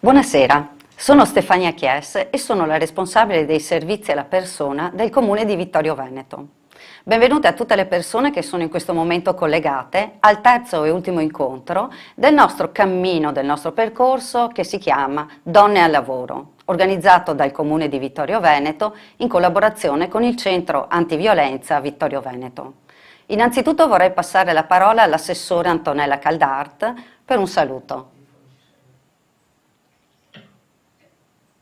Buonasera, sono Stefania Chies e sono la responsabile dei servizi alla persona del Comune di Vittorio Veneto. Benvenute a tutte le persone che sono in questo momento collegate al terzo e ultimo incontro del nostro cammino, del nostro percorso che si chiama Donne al Lavoro, organizzato dal Comune di Vittorio Veneto in collaborazione con il Centro Antiviolenza Vittorio Veneto. Innanzitutto vorrei passare la parola all'assessore Antonella Caldart per un saluto.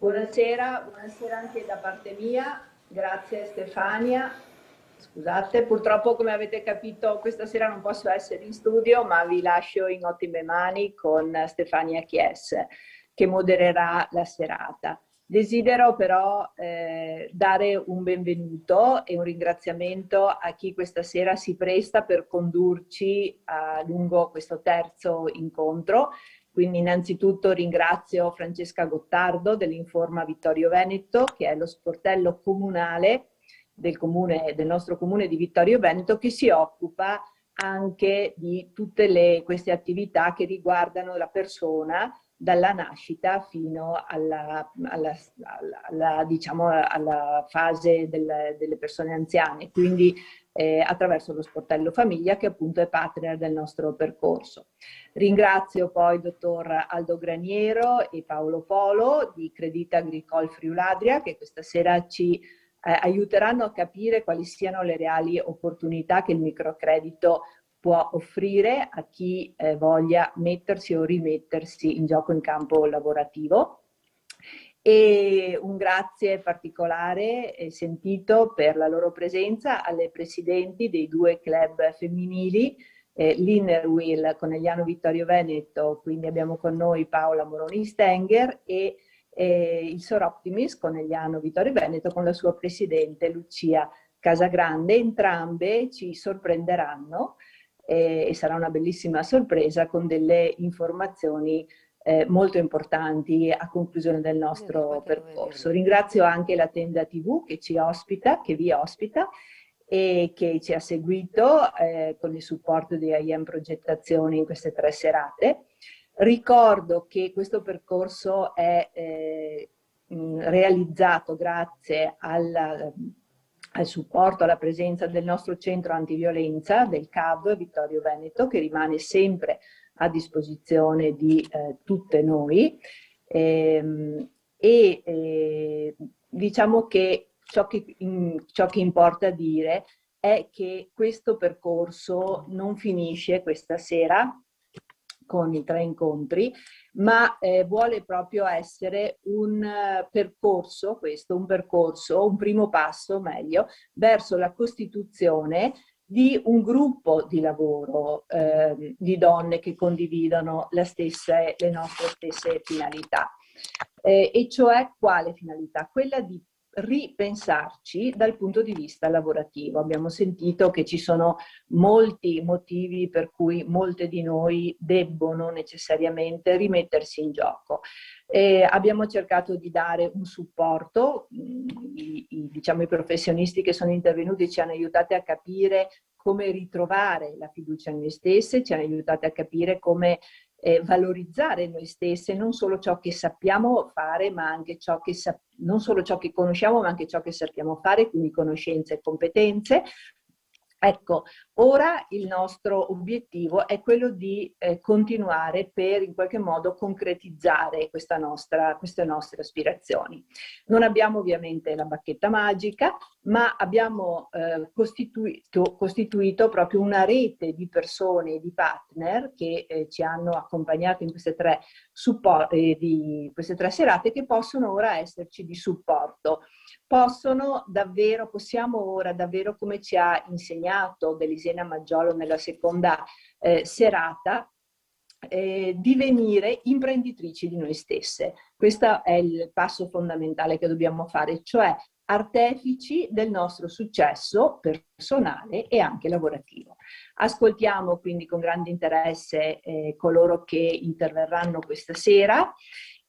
Buonasera anche da parte mia, grazie Stefania. Scusate, purtroppo come avete capito questa sera non posso essere in studio, ma vi lascio in ottime mani con Stefania Chies che modererà la serata. Desidero però dare un benvenuto e un ringraziamento a chi questa sera si presta per condurci lungo questo terzo incontro. Quindi innanzitutto ringrazio Francesca Gottardo dell'Informa Vittorio Veneto, che è lo sportello comunale del nostro comune di Vittorio Veneto, che si occupa anche di tutte queste attività che riguardano la persona dalla nascita fino diciamo, alla fase delle persone anziane, quindi attraverso lo sportello famiglia, che appunto è partner del nostro percorso. Ringrazio poi il dottor Aldo Graniero e Paolo Polo di Crédit Agricole Friuladria, che questa sera ci aiuteranno a capire quali siano le reali opportunità che il microcredito può offrire a chi voglia mettersi o rimettersi in gioco in campo lavorativo. E un grazie particolare e sentito per la loro presenza alle presidenti dei due club femminili, l'Inner Wheel Conegliano Vittorio Veneto, quindi abbiamo con noi Paola Moroni Stenger, e il Sor Optimis Conegliano Vittorio Veneto con la sua presidente Lucia Casagrande. Entrambe ci sorprenderanno e sarà una bellissima sorpresa con delle informazioni molto importanti a conclusione del nostro percorso. Ringrazio anche la Tenda TV che ci ospita, che vi ospita e che ci ha seguito con il supporto di IM Progettazioni in queste 3 serate. Ricordo che questo percorso è realizzato grazie al supporto, alla presenza del nostro centro antiviolenza, del CAV Vittorio Veneto, che rimane sempre a disposizione di tutte noi. Diciamo che ciò che importa dire è che questo percorso non finisce questa sera con i 3 incontri, ma vuole proprio essere un percorso, un primo passo meglio, verso la costituzione di un gruppo di lavoro di donne che condividono le nostre stesse finalità. E cioè quale finalità? Quella di ripensarci dal punto di vista lavorativo. Abbiamo sentito che ci sono molti motivi per cui molte di noi debbono necessariamente rimettersi in gioco. Abbiamo cercato di dare un supporto, diciamo, i professionisti che sono intervenuti ci hanno aiutate a capire come ritrovare la fiducia in noi stesse, ci hanno aiutate a capire come valorizzare noi stesse, non solo ciò che sappiamo fare, ma anche non solo ciò che conosciamo, ma anche ciò che sappiamo fare, quindi conoscenze e competenze. Ecco, ora il nostro obiettivo è quello di continuare per in qualche modo concretizzare queste nostre aspirazioni. Non abbiamo ovviamente la bacchetta magica, ma abbiamo costituito proprio una rete di persone e di partner che ci hanno accompagnato in queste 3 serate, che possono ora esserci di supporto. Possiamo ora davvero, come ci ha insegnato Delisena Maggiolo nella seconda serata, divenire imprenditrici di noi stesse. Questo è il passo fondamentale che dobbiamo fare, cioè artefici del nostro successo personale e anche lavorativo. Ascoltiamo quindi con grande interesse coloro che interverranno questa sera.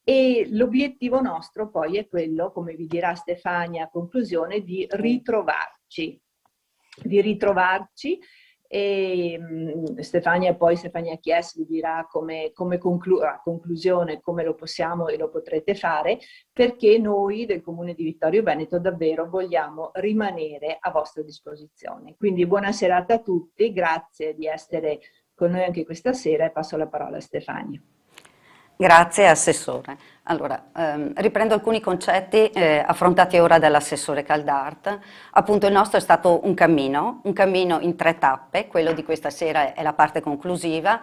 E l'obiettivo nostro poi è quello, come vi dirà Stefania a conclusione, di ritrovarci e Stefania Chies vi dirà a conclusione come lo possiamo e lo potrete fare, perché noi del Comune di Vittorio Veneto davvero vogliamo rimanere a vostra disposizione. Quindi buona serata a tutti, grazie di essere con noi anche questa sera e passo la parola a Stefania. Grazie Assessore. Allora, riprendo alcuni concetti affrontati ora dall'Assessore Caldart. Appunto il nostro è stato un cammino in 3 tappe, quello di questa sera è la parte conclusiva,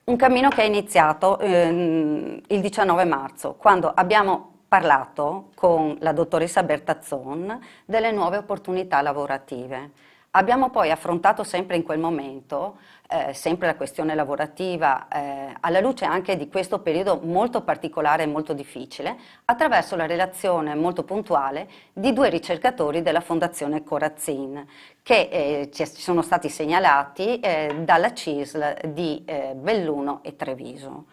un cammino che è iniziato il 19 marzo, quando abbiamo parlato con la dottoressa Bertazzon delle nuove opportunità lavorative. Abbiamo poi affrontato sempre in quel momento, sempre la questione lavorativa, alla luce anche di questo periodo molto particolare e molto difficile, attraverso la relazione molto puntuale di 2 ricercatori della Fondazione Corazzin, che ci sono stati segnalati dalla CISL di Belluno e Treviso.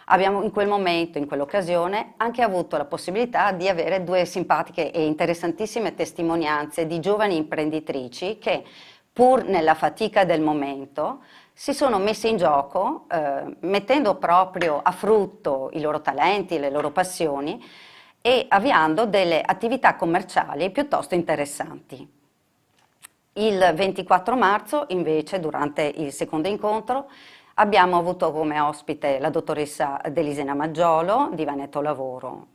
Abbiamo in quel momento, in quell'occasione, anche avuto la possibilità di avere 2 simpatiche e interessantissime testimonianze di giovani imprenditrici che, pur nella fatica del momento, si sono messe in gioco, mettendo proprio a frutto i loro talenti, le loro passioni e avviando delle attività commerciali piuttosto interessanti. Il 24 marzo, invece, durante il secondo incontro, abbiamo avuto come ospite la dottoressa Delisena Maggiolo di Veneto Lavoro,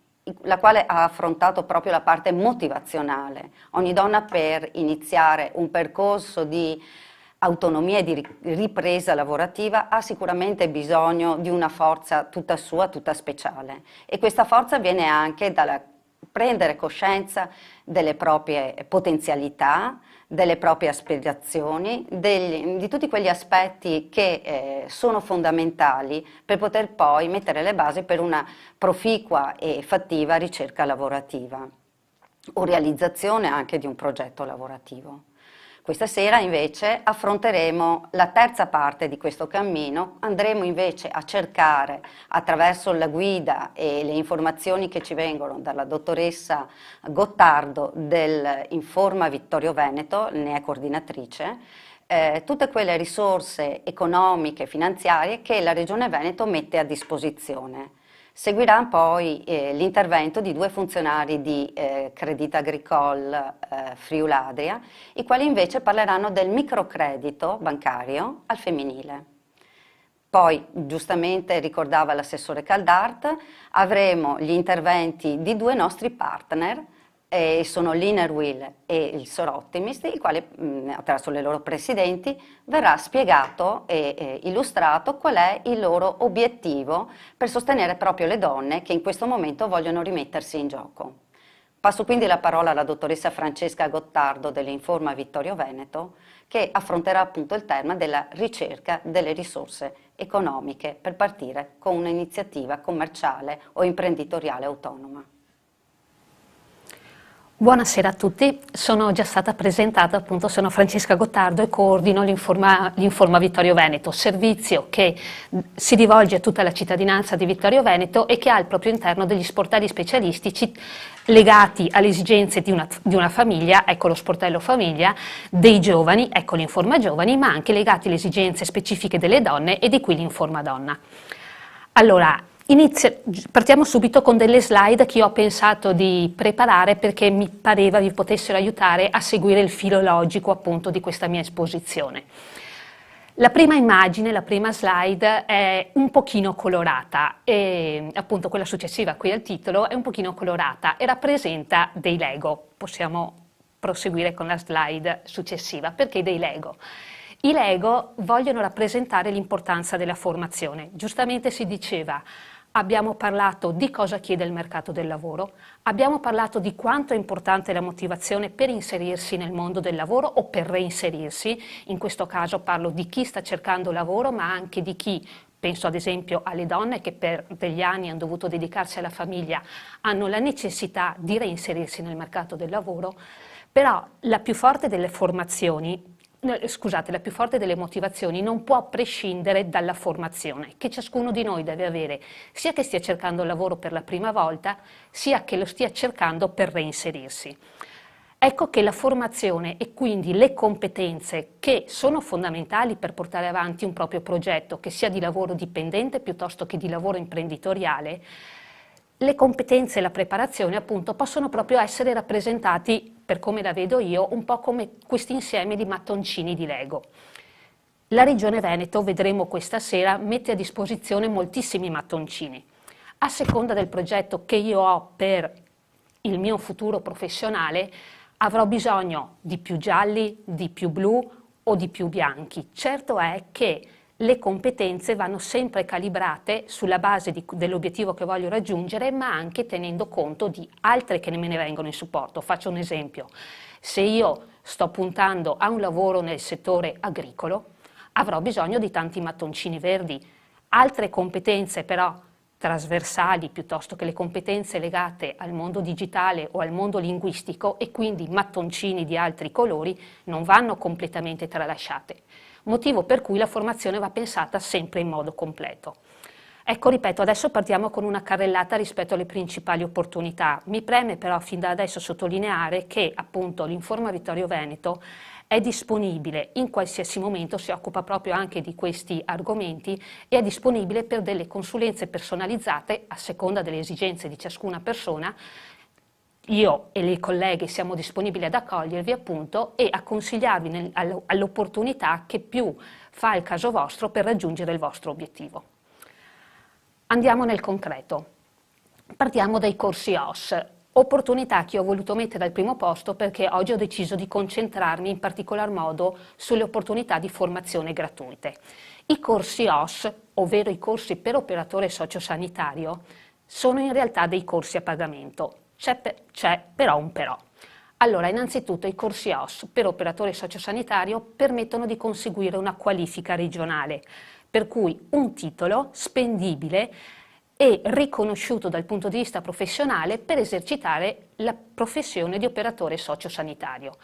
la quale ha affrontato proprio la parte motivazionale. Ogni donna, per iniziare un percorso di autonomia e di ripresa lavorativa, ha sicuramente bisogno di una forza tutta sua, tutta speciale, e questa forza viene anche dalla prendere coscienza delle proprie potenzialità, delle proprie aspirazioni, di tutti quegli aspetti che sono fondamentali per poter poi mettere le basi per una proficua e fattiva ricerca lavorativa o realizzazione anche di un progetto lavorativo. Questa sera invece affronteremo la terza parte di questo cammino, andremo invece a cercare attraverso la guida e le informazioni che ci vengono dalla dottoressa Gottardo del Informa Vittorio Veneto, ne è coordinatrice, tutte quelle risorse economiche e finanziarie che la Regione Veneto mette a disposizione. Seguirà poi l'intervento di 2 funzionari di Crédit Agricole Friuladria, i quali invece parleranno del microcredito bancario al femminile. Poi, giustamente ricordava l'assessore Caldart, avremo gli interventi di 2 nostri partner, sono l'Innerwheel e il Sor Optimist, il quale attraverso le loro presidenti verrà spiegato e illustrato qual è il loro obiettivo per sostenere proprio le donne che in questo momento vogliono rimettersi in gioco. Passo quindi la parola alla dottoressa Francesca Gottardo dell'Informa Vittorio Veneto, che affronterà appunto il tema della ricerca delle risorse economiche per partire con un'iniziativa commerciale o imprenditoriale autonoma. Buonasera a tutti, sono già stata presentata, appunto sono Francesca Gottardo e coordino l'Informa Vittorio Veneto, servizio che si rivolge a tutta la cittadinanza di Vittorio Veneto e che ha al proprio interno degli sportelli specialistici legati alle esigenze di una famiglia, ecco lo sportello famiglia, dei giovani, ecco l'Informa Giovani, ma anche legati alle esigenze specifiche delle donne e di qui l'Informa Donna. Allora, partiamo subito con delle slide che io ho pensato di preparare perché mi pareva vi potessero aiutare a seguire il filo logico appunto di questa mia esposizione. La prima immagine, la prima slide è un pochino colorata e appunto quella successiva qui al titolo è un pochino colorata e rappresenta dei Lego. Possiamo proseguire con la slide successiva. Perché dei Lego? I Lego vogliono rappresentare l'importanza della formazione. Giustamente si diceva, abbiamo parlato di cosa chiede il mercato del lavoro, abbiamo parlato di quanto è importante la motivazione per inserirsi nel mondo del lavoro o per reinserirsi, in questo caso parlo di chi sta cercando lavoro ma anche di chi, penso ad esempio alle donne che per degli anni hanno dovuto dedicarsi alla famiglia, hanno la necessità di reinserirsi nel mercato del lavoro, però la più forte delle formazioni la più forte delle motivazioni non può prescindere dalla formazione che ciascuno di noi deve avere, sia che stia cercando lavoro per la prima volta, sia che lo stia cercando per reinserirsi. Ecco che la formazione e quindi le competenze che sono fondamentali per portare avanti un proprio progetto, che sia di lavoro dipendente piuttosto che di lavoro imprenditoriale, le competenze e la preparazione appunto possono proprio essere rappresentati, per come la vedo io, un po' come questo insieme di mattoncini di Lego. La Regione Veneto, vedremo questa sera, mette a disposizione moltissimi mattoncini. A seconda del progetto che io ho per il mio futuro professionale, avrò bisogno di più gialli, di più blu o di più bianchi. Certo è che le competenze vanno sempre calibrate sulla base dell'obiettivo che voglio raggiungere, ma anche tenendo conto di altre che me ne vengono in supporto. Faccio un esempio: se io sto puntando a un lavoro nel settore agricolo, avrò bisogno di tanti mattoncini verdi. Altre competenze però trasversali piuttosto che le competenze legate al mondo digitale o al mondo linguistico, e quindi mattoncini di altri colori, non vanno completamente tralasciate. Motivo per cui la formazione va pensata sempre in modo completo. Ecco, ripeto, adesso partiamo con una carrellata rispetto alle principali opportunità. Mi preme però fin da adesso sottolineare che appunto l'Informa Vittorio Veneto è disponibile in qualsiasi momento, si occupa proprio anche di questi argomenti e è disponibile per delle consulenze personalizzate a seconda delle esigenze di ciascuna persona. Io e le colleghe siamo disponibili ad accogliervi appunto e a consigliarvi all'opportunità che più fa il caso vostro per raggiungere il vostro obiettivo. Andiamo nel concreto. Partiamo dai corsi OS, opportunità che ho voluto mettere al primo posto perché oggi ho deciso di concentrarmi in particolar modo sulle opportunità di formazione gratuite. I corsi OS, ovvero i corsi per operatore sociosanitario, sono in realtà dei corsi a pagamento. C'è però un però. Allora, innanzitutto i corsi OS per operatore sociosanitario permettono di conseguire una qualifica regionale, per cui un titolo spendibile e riconosciuto dal punto di vista professionale per esercitare la professione di operatore sociosanitario.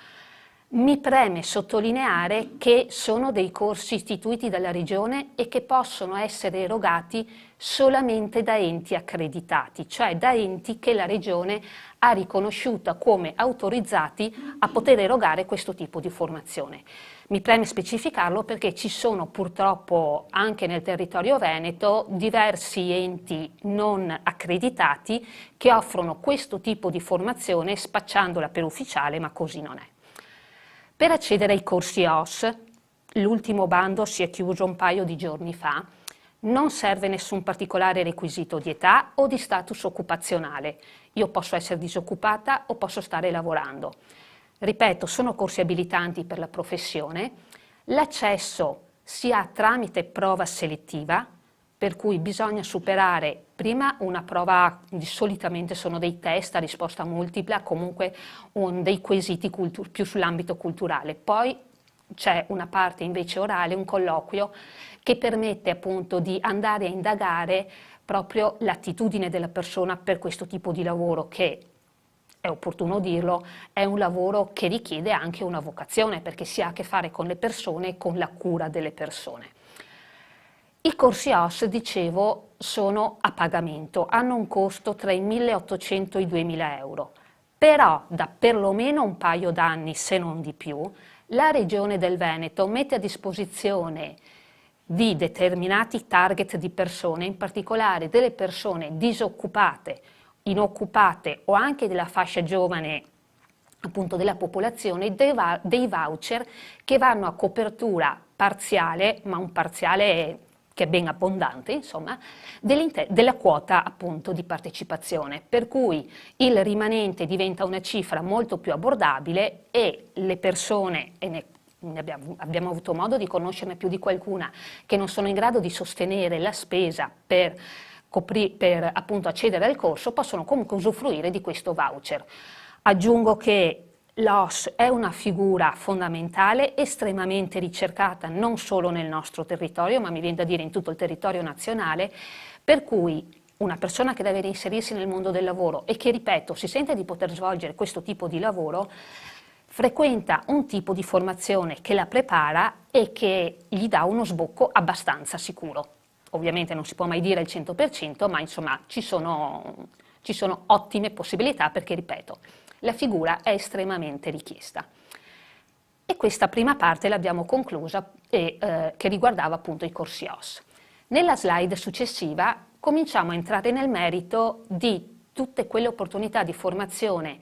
Mi preme sottolineare che sono dei corsi istituiti dalla Regione e che possono essere erogati solamente da enti accreditati, cioè da enti che la Regione ha riconosciuta come autorizzati a poter erogare questo tipo di formazione. Mi preme specificarlo perché ci sono purtroppo anche nel territorio veneto diversi enti non accreditati che offrono questo tipo di formazione spacciandola per ufficiale, ma così non è. Per accedere ai corsi OS, l'ultimo bando si è chiuso un paio di giorni fa, non serve nessun particolare requisito di età o di status occupazionale. Io posso essere disoccupata o posso stare lavorando. Ripeto, sono corsi abilitanti per la professione. L'accesso si ha tramite prova selettiva, per cui bisogna superare prima una prova, solitamente sono dei test a risposta multipla, comunque dei quesiti più sull'ambito culturale. Poi c'è una parte invece orale, un colloquio, che permette appunto di andare a indagare proprio l'attitudine della persona per questo tipo di lavoro che, è opportuno dirlo, è un lavoro che richiede anche una vocazione perché si ha a che fare con le persone e con la cura delle persone. I corsi OS, dicevo, sono a pagamento, hanno un costo tra i 1.800 e i 2.000 euro, però da perlomeno un paio d'anni, se non di più, la Regione del Veneto mette a disposizione di determinati target di persone, in particolare delle persone disoccupate, inoccupate o anche della fascia giovane appunto della popolazione, dei voucher che vanno a copertura parziale, ma un parziale che è ben abbondante, insomma, della quota appunto di partecipazione, per cui il rimanente diventa una cifra molto più abbordabile e le persone, e abbiamo avuto modo di conoscerne più di qualcuna, che non sono in grado di sostenere la spesa per appunto accedere al corso, possono comunque usufruire di questo voucher. Aggiungo che l'OS è una figura fondamentale, estremamente ricercata non solo nel nostro territorio, ma mi viene da dire in tutto il territorio nazionale, per cui una persona che deve reinserirsi nel mondo del lavoro e che, ripeto, si sente di poter svolgere questo tipo di lavoro, frequenta un tipo di formazione che la prepara e che gli dà uno sbocco abbastanza sicuro. Ovviamente non si può mai dire al 100%, ma insomma ci sono ci sono ottime possibilità perché, ripeto, la figura è estremamente richiesta. E questa prima parte l'abbiamo conclusa che riguardava appunto i corsi OS. Nella slide successiva cominciamo a entrare nel merito di tutte quelle opportunità di formazione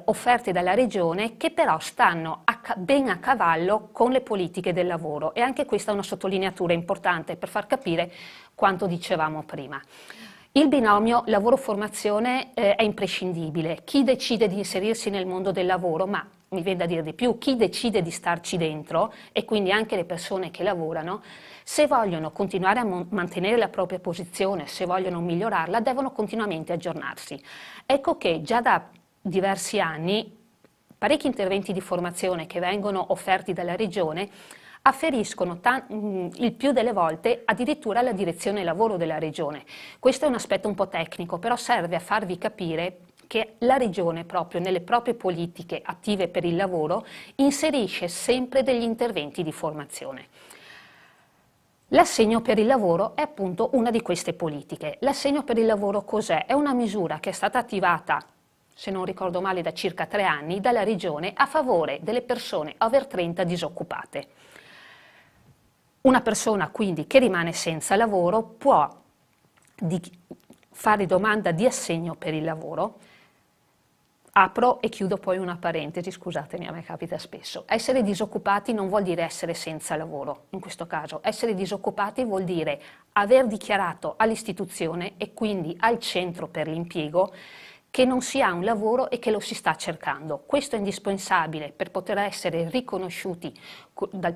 offerte dalla Regione che però stanno ben a cavallo con le politiche del lavoro, e anche questa è una sottolineatura importante per far capire quanto dicevamo prima. Il binomio lavoro-formazione è imprescindibile. Chi decide di inserirsi nel mondo del lavoro, ma mi viene da dire di più, chi decide di starci dentro, e quindi anche le persone che lavorano, se vogliono continuare a mantenere la propria posizione, se vogliono migliorarla, devono continuamente aggiornarsi. Ecco che già da diversi anni parecchi interventi di formazione che vengono offerti dalla Regione afferiscono il più delle volte addirittura alla direzione lavoro della Regione. Questo è un aspetto un po' tecnico, però serve a farvi capire che la Regione, proprio nelle proprie politiche attive per il lavoro, inserisce sempre degli interventi di formazione. L'assegno per il lavoro è appunto una di queste politiche. L'assegno per il lavoro cos'è? È una misura che è stata attivata, se non ricordo male, da circa 3 anni dalla Regione a favore delle persone over 30 disoccupate. Una persona quindi che rimane senza lavoro può fare domanda di assegno per il lavoro. Apro e chiudo poi una parentesi, scusatemi, a me capita spesso. Essere disoccupati non vuol dire essere senza lavoro, in questo caso. Essere disoccupati vuol dire aver dichiarato all'istituzione e quindi al centro per l'impiego che non si ha un lavoro e che lo si sta cercando. Questo è indispensabile per poter essere riconosciuti nel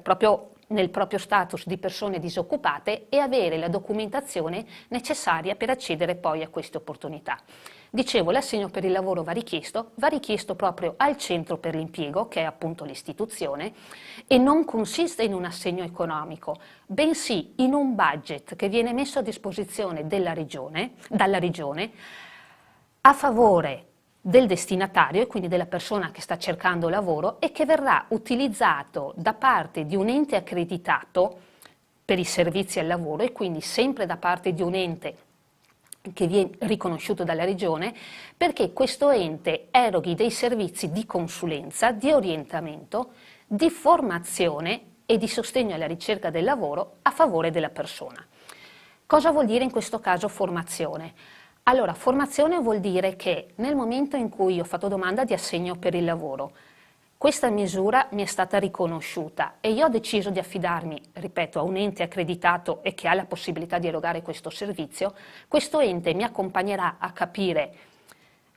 proprio status di persone disoccupate e avere la documentazione necessaria per accedere poi a queste opportunità. Dicevo, l'assegno per il lavoro va richiesto proprio al centro per l'impiego, che è appunto l'istituzione, e non consiste in un assegno economico, bensì in un budget che viene messo a disposizione dalla Regione, a favore del destinatario e quindi della persona che sta cercando lavoro, e che verrà utilizzato da parte di un ente accreditato per i servizi al lavoro, e quindi sempre da parte di un ente che viene riconosciuto dalla Regione, perché questo ente eroghi dei servizi di consulenza, di orientamento, di formazione e di sostegno alla ricerca del lavoro a favore della persona. Cosa vuol dire in questo caso formazione? Allora, formazione vuol dire che nel momento in cui ho fatto domanda di assegno per il lavoro, questa misura mi è stata riconosciuta e io ho deciso di affidarmi, ripeto, a un ente accreditato e che ha la possibilità di erogare questo servizio. Questo ente mi accompagnerà a capire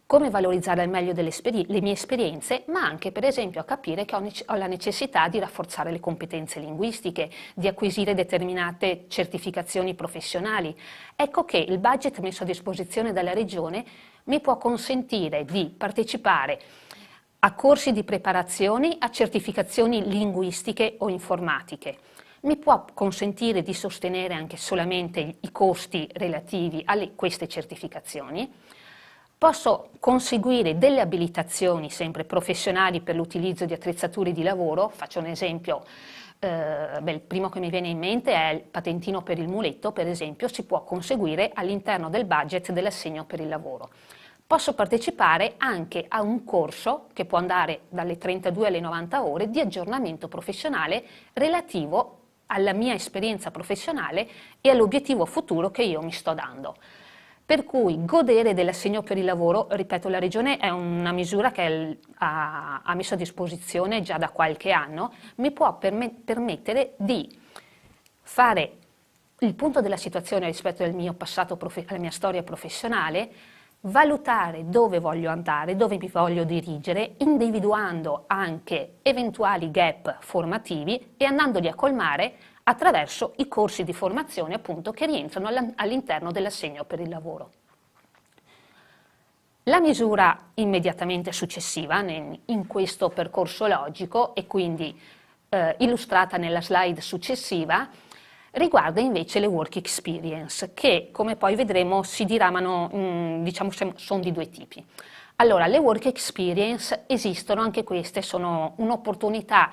come valorizzare al meglio le mie esperienze, ma anche per esempio a capire che ho la necessità di rafforzare le competenze linguistiche, di acquisire determinate certificazioni professionali. Ecco che il budget messo a disposizione dalla Regione mi può consentire di partecipare a corsi di preparazione, a certificazioni linguistiche o informatiche. Mi può consentire di sostenere anche solamente i costi relativi a queste certificazioni. Posso conseguire delle abilitazioni sempre professionali per l'utilizzo di attrezzature di lavoro. Faccio un esempio, il primo che mi viene in mente è il patentino per il muletto, per esempio, si può conseguire all'interno del budget dell'assegno per il lavoro. Posso partecipare anche a un corso che può andare dalle 32 alle 90 ore di aggiornamento professionale relativo alla mia esperienza professionale e all'obiettivo futuro che io mi sto dando. Per cui godere dell'assegno per il lavoro, ripeto, la Regione è una misura che ha messo a disposizione già da qualche anno, mi può permettere di fare il punto della situazione rispetto al mio passato, alla mia storia professionale, valutare dove voglio andare, dove mi voglio dirigere, individuando anche eventuali gap formativi e andandoli a colmare attraverso i corsi di formazione appunto che rientrano all'interno dell'assegno per il lavoro. La misura immediatamente successiva in questo percorso logico e quindi illustrata nella slide successiva riguarda invece le work experience che, come poi vedremo, si diramano, diciamo, sono di 2 tipi. Allora, le work experience esistono, anche queste sono un'opportunità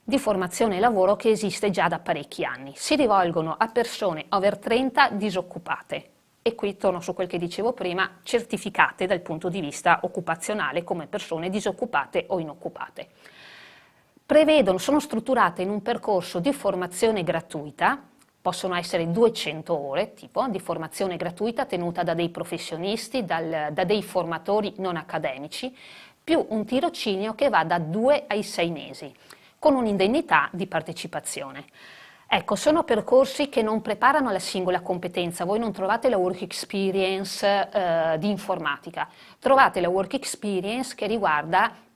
di formazione e lavoro che esiste già da parecchi anni. Si rivolgono a persone over 30 disoccupate. e qui torno su quel che dicevo prima, certificate dal punto di vista occupazionale come persone disoccupate o inoccupate. Sono strutturate in un percorso di formazione gratuita, possono essere 200 ore tipo di formazione gratuita tenuta da dei professionisti, da dei formatori non accademici, più un tirocinio che va da 2 ai 6 mesi, con un'indennità di partecipazione. Ecco, sono percorsi che non preparano la singola competenza, voi non trovate la work experience di informatica, trovate la work experience che riguarda,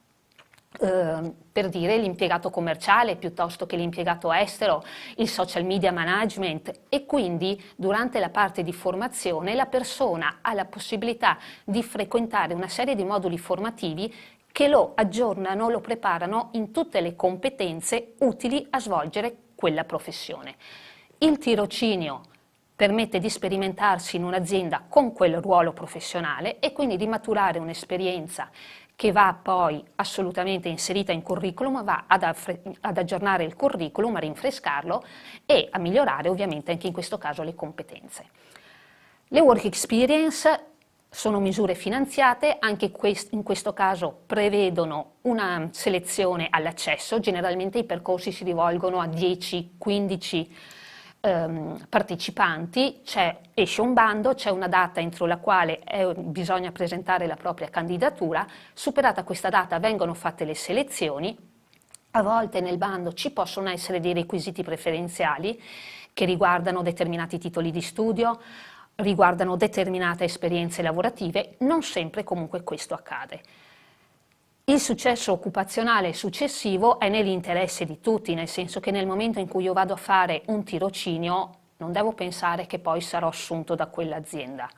per dire, l'impiegato commerciale piuttosto che l'impiegato estero, il social media management, e quindi durante la parte di formazione la persona ha la possibilità di frequentare una serie di moduli formativi che lo aggiornano, lo preparano in tutte le competenze utili a svolgere quella professione. Il tirocinio permette di sperimentarsi in un'azienda con quel ruolo professionale e quindi di maturare un'esperienza che va poi assolutamente inserita in curriculum, va ad aggiornare il curriculum, a rinfrescarlo e a migliorare ovviamente anche in questo caso le competenze. Le work experience sono misure finanziate, anche in questo caso prevedono una selezione all'accesso, generalmente i percorsi si rivolgono a 10-15 partecipanti, esce un bando, c'è una data entro la quale bisogna presentare la propria candidatura, superata questa data vengono fatte le selezioni, a volte nel bando ci possono essere dei requisiti preferenziali che riguardano determinati titoli di studio, riguardano determinate esperienze lavorative, non sempre comunque questo accade. Il successo occupazionale successivo è nell'interesse di tutti, nel senso che nel momento in cui io vado a fare un tirocinio non devo pensare che poi sarò assunto da quell'azienda.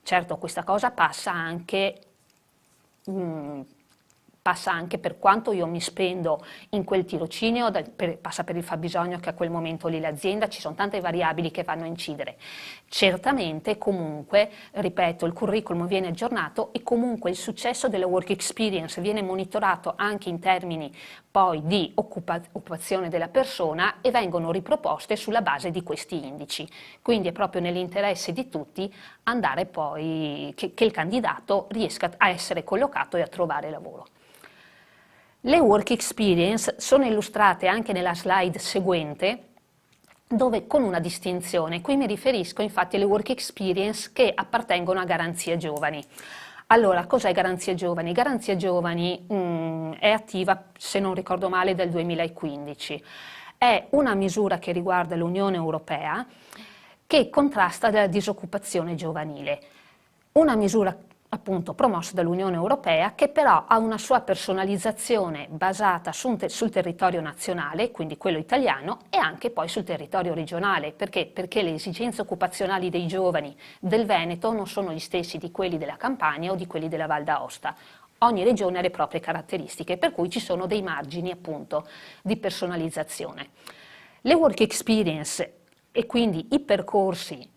Certo, questa cosa passa anche per quanto io mi spendo in quel tirocinio, passa per il fabbisogno che a quel momento lì l'azienda, ci sono tante variabili che vanno a incidere. Certamente comunque, ripeto, il curriculum viene aggiornato e comunque il successo della work experience viene monitorato anche in termini poi di occupazione della persona e vengono riproposte sulla base di questi indici. Quindi è proprio nell'interesse di tutti andare poi, che il candidato riesca a essere collocato e a trovare lavoro. Le work experience sono illustrate anche nella slide seguente, dove con una distinzione. Qui mi riferisco infatti alle work experience che appartengono a Garanzia Giovani. Allora, cos'è Garanzia Giovani? Garanzia Giovani è attiva, se non ricordo male, dal 2015. È una misura che riguarda l'Unione Europea che contrasta la disoccupazione giovanile. Una misura appunto promossa dall'Unione Europea, che però ha una sua personalizzazione basata sul territorio nazionale, quindi quello italiano, e anche poi sul territorio regionale. Perché? Perché le esigenze occupazionali dei giovani del Veneto non sono gli stessi di quelli della Campania o di quelli della Val d'Aosta. Ogni regione ha le proprie caratteristiche, per cui ci sono dei margini appunto di personalizzazione. Le work experience e quindi i percorsi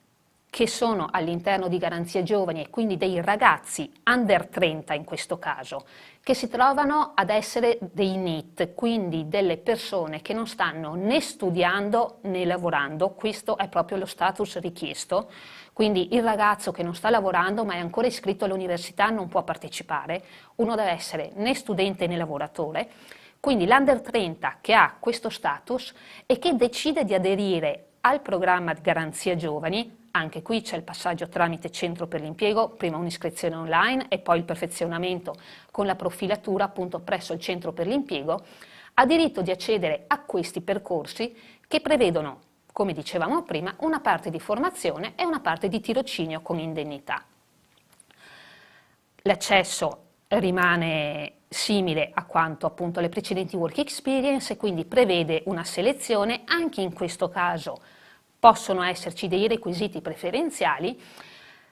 che sono all'interno di Garanzia Giovani e quindi dei ragazzi under 30 in questo caso, che si trovano ad essere dei NEET, quindi delle persone che non stanno né studiando né lavorando, questo è proprio lo status richiesto, quindi il ragazzo che non sta lavorando ma è ancora iscritto all'università non può partecipare, uno deve essere né studente né lavoratore, quindi l'under 30 che ha questo status e che decide di aderire al programma di Garanzia Giovani. Anche qui c'è il passaggio tramite centro per l'impiego, prima un'iscrizione online e poi il perfezionamento con la profilatura appunto presso il centro per l'impiego, ha diritto di accedere a questi percorsi che prevedono, come dicevamo prima, una parte di formazione e una parte di tirocinio con indennità. L'accesso rimane simile a quanto appunto le precedenti work experience e quindi prevede una selezione, anche in questo caso possono esserci dei requisiti preferenziali.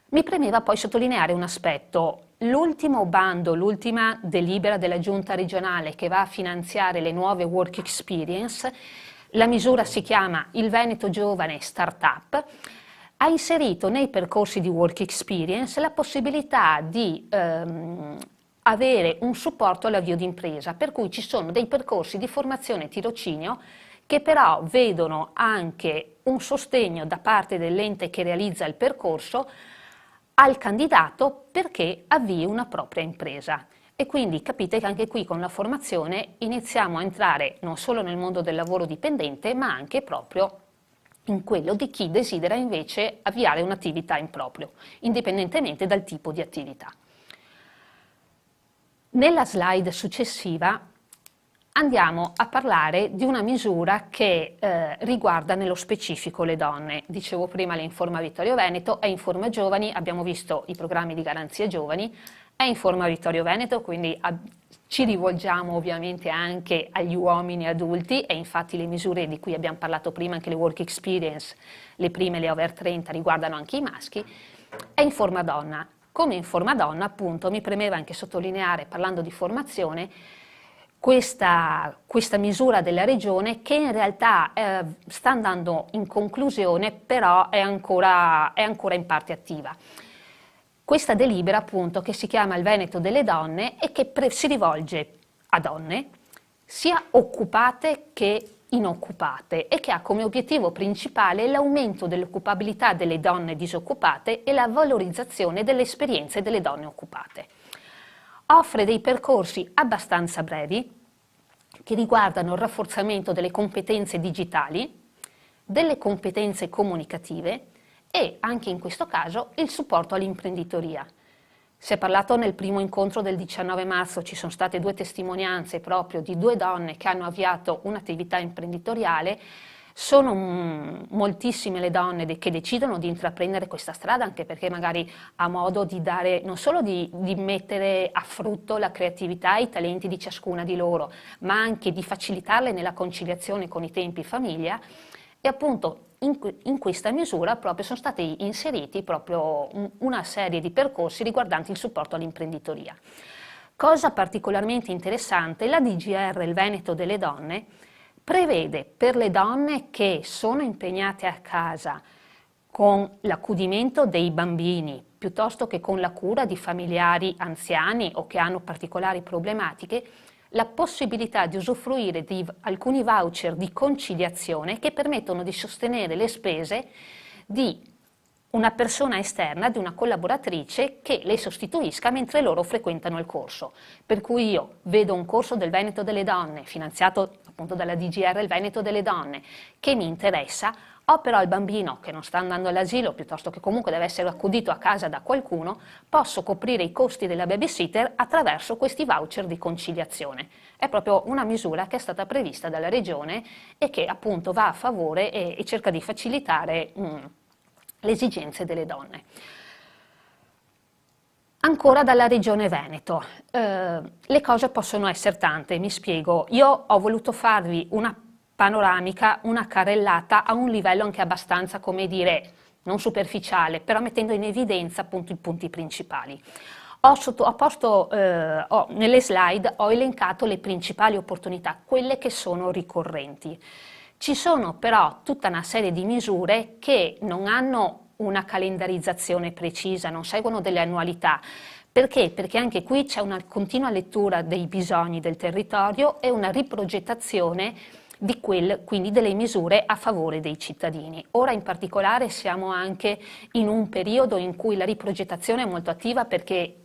Mi premeva poi sottolineare un aspetto. L'ultimo bando, l'ultima delibera della Giunta regionale che va a finanziare le nuove work experience, la misura si chiama Il Veneto Giovane Startup, ha inserito nei percorsi di work experience la possibilità di avere un supporto all'avvio d'impresa, per cui ci sono dei percorsi di formazione e tirocinio che però vedono anche un sostegno da parte dell'ente che realizza il percorso al candidato perché avvii una propria impresa. E quindi capite che anche qui con la formazione iniziamo a entrare non solo nel mondo del lavoro dipendente, ma anche proprio in quello di chi desidera invece avviare un'attività in proprio, indipendentemente dal tipo di attività. Nella slide successiva andiamo a parlare di una misura che riguarda nello specifico le donne. Dicevo prima l'Informa Vittorio Veneto, è Informa Giovani, abbiamo visto i programmi di garanzia giovani, è Informa Vittorio Veneto, quindi ci rivolgiamo ovviamente anche agli uomini adulti e infatti le misure di cui abbiamo parlato prima, anche le work experience, le prime, le over 30, riguardano anche i maschi, è Informa Donna. Come Informa Donna, appunto, mi premeva anche sottolineare, parlando di formazione, questa misura della Regione che in realtà sta andando in conclusione, però è ancora in parte attiva. Questa delibera appunto che si chiama il Veneto delle donne e che si rivolge a donne sia occupate che inoccupate e che ha come obiettivo principale l'aumento dell'occupabilità delle donne disoccupate e la valorizzazione delle esperienze delle donne occupate. Offre dei percorsi abbastanza brevi che riguardano il rafforzamento delle competenze digitali, delle competenze comunicative e anche in questo caso il supporto all'imprenditoria. Si è parlato nel primo incontro del 19 marzo, ci sono state 2 testimonianze proprio di 2 donne che hanno avviato un'attività imprenditoriale. Sono moltissime le donne che decidono di intraprendere questa strada, anche perché magari ha modo di dare, non solo di mettere a frutto la creatività e i talenti di ciascuna di loro, ma anche di facilitarle nella conciliazione con i tempi famiglia. E appunto in questa misura proprio sono stati inseriti proprio una serie di percorsi riguardanti il supporto all'imprenditoria. Cosa particolarmente interessante, la DGR, il Veneto delle donne, prevede per le donne che sono impegnate a casa con l'accudimento dei bambini, piuttosto che con la cura di familiari anziani o che hanno particolari problematiche, la possibilità di usufruire di alcuni voucher di conciliazione che permettono di sostenere le spese di una persona esterna, di una collaboratrice che le sostituisca mentre loro frequentano il corso. Per cui io vedo un corso del Veneto delle donne, finanziato appunto dalla DGR, il Veneto delle donne, che mi interessa, ho però il bambino che non sta andando all'asilo, piuttosto che comunque deve essere accudito a casa da qualcuno, posso coprire i costi della babysitter attraverso questi voucher di conciliazione. È proprio una misura che è stata prevista dalla Regione e che appunto va a favore e cerca di facilitare le esigenze delle donne. Ancora dalla Regione Veneto, le cose possono essere tante, mi spiego. Io ho voluto farvi una panoramica, una carrellata a un livello anche abbastanza, come dire, non superficiale, però mettendo in evidenza appunto i punti principali. Nelle slide ho elencato le principali opportunità, quelle che sono ricorrenti. Ci sono però tutta una serie di misure che non hanno una calendarizzazione precisa, non seguono delle annualità. Perché? Perché anche qui c'è una continua lettura dei bisogni del territorio e una riprogettazione quindi delle misure a favore dei cittadini. Ora in particolare siamo anche in un periodo in cui la riprogettazione è molto attiva perché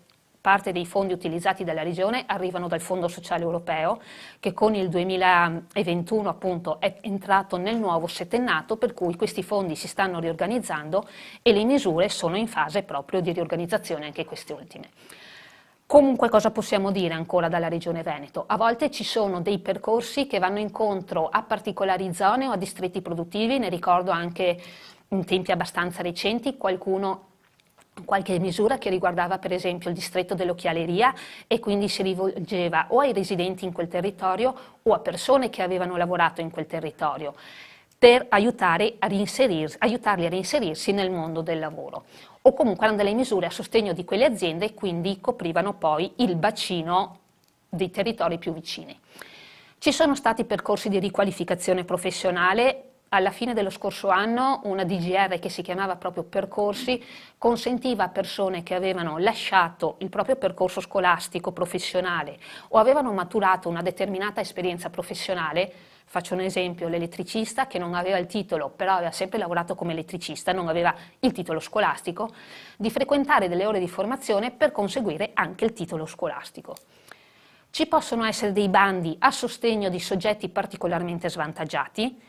parte dei fondi utilizzati dalla Regione arrivano dal Fondo Sociale Europeo che con il 2021 appunto è entrato nel nuovo settennato, per cui questi fondi si stanno riorganizzando e le misure sono in fase proprio di riorganizzazione anche queste ultime. Comunque cosa possiamo dire ancora dalla Regione Veneto? A volte ci sono dei percorsi che vanno incontro a particolari zone o a distretti produttivi, ne ricordo anche in tempi abbastanza recenti qualche misura che riguardava per esempio il distretto dell'occhialeria e quindi si rivolgeva o ai residenti in quel territorio o a persone che avevano lavorato in quel territorio per aiutarli a reinserirsi nel mondo del lavoro. O comunque erano delle misure a sostegno di quelle aziende e quindi coprivano poi il bacino dei territori più vicini. Ci sono stati percorsi di riqualificazione professionale alla fine dello scorso anno una DGR che si chiamava proprio Percorsi consentiva a persone che avevano lasciato il proprio percorso scolastico, professionale o avevano maturato una determinata esperienza professionale. Faccio un esempio: l'elettricista che non aveva il titolo, però aveva sempre lavorato come elettricista, non aveva il titolo scolastico, di frequentare delle ore di formazione per conseguire anche il titolo scolastico. Ci possono essere dei bandi a sostegno di soggetti particolarmente svantaggiati,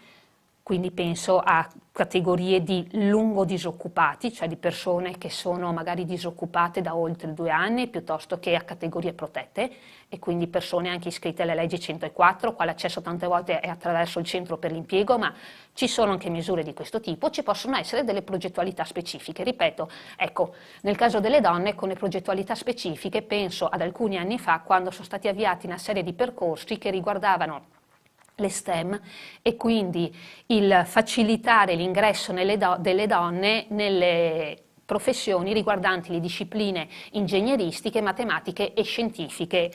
quindi penso a categorie di lungo disoccupati, cioè di persone che sono magari disoccupate da oltre 2 anni, piuttosto che a categorie protette, e quindi persone anche iscritte alla legge 104, qua l'accesso tante volte è attraverso il centro per l'impiego, ma ci sono anche misure di questo tipo. Ci possono essere delle progettualità specifiche, ripeto, ecco, nel caso delle donne con le progettualità specifiche penso ad alcuni anni fa, quando sono stati avviati una serie di percorsi che riguardavano le STEM e quindi il facilitare l'ingresso delle donne nelle professioni riguardanti le discipline ingegneristiche, matematiche e scientifiche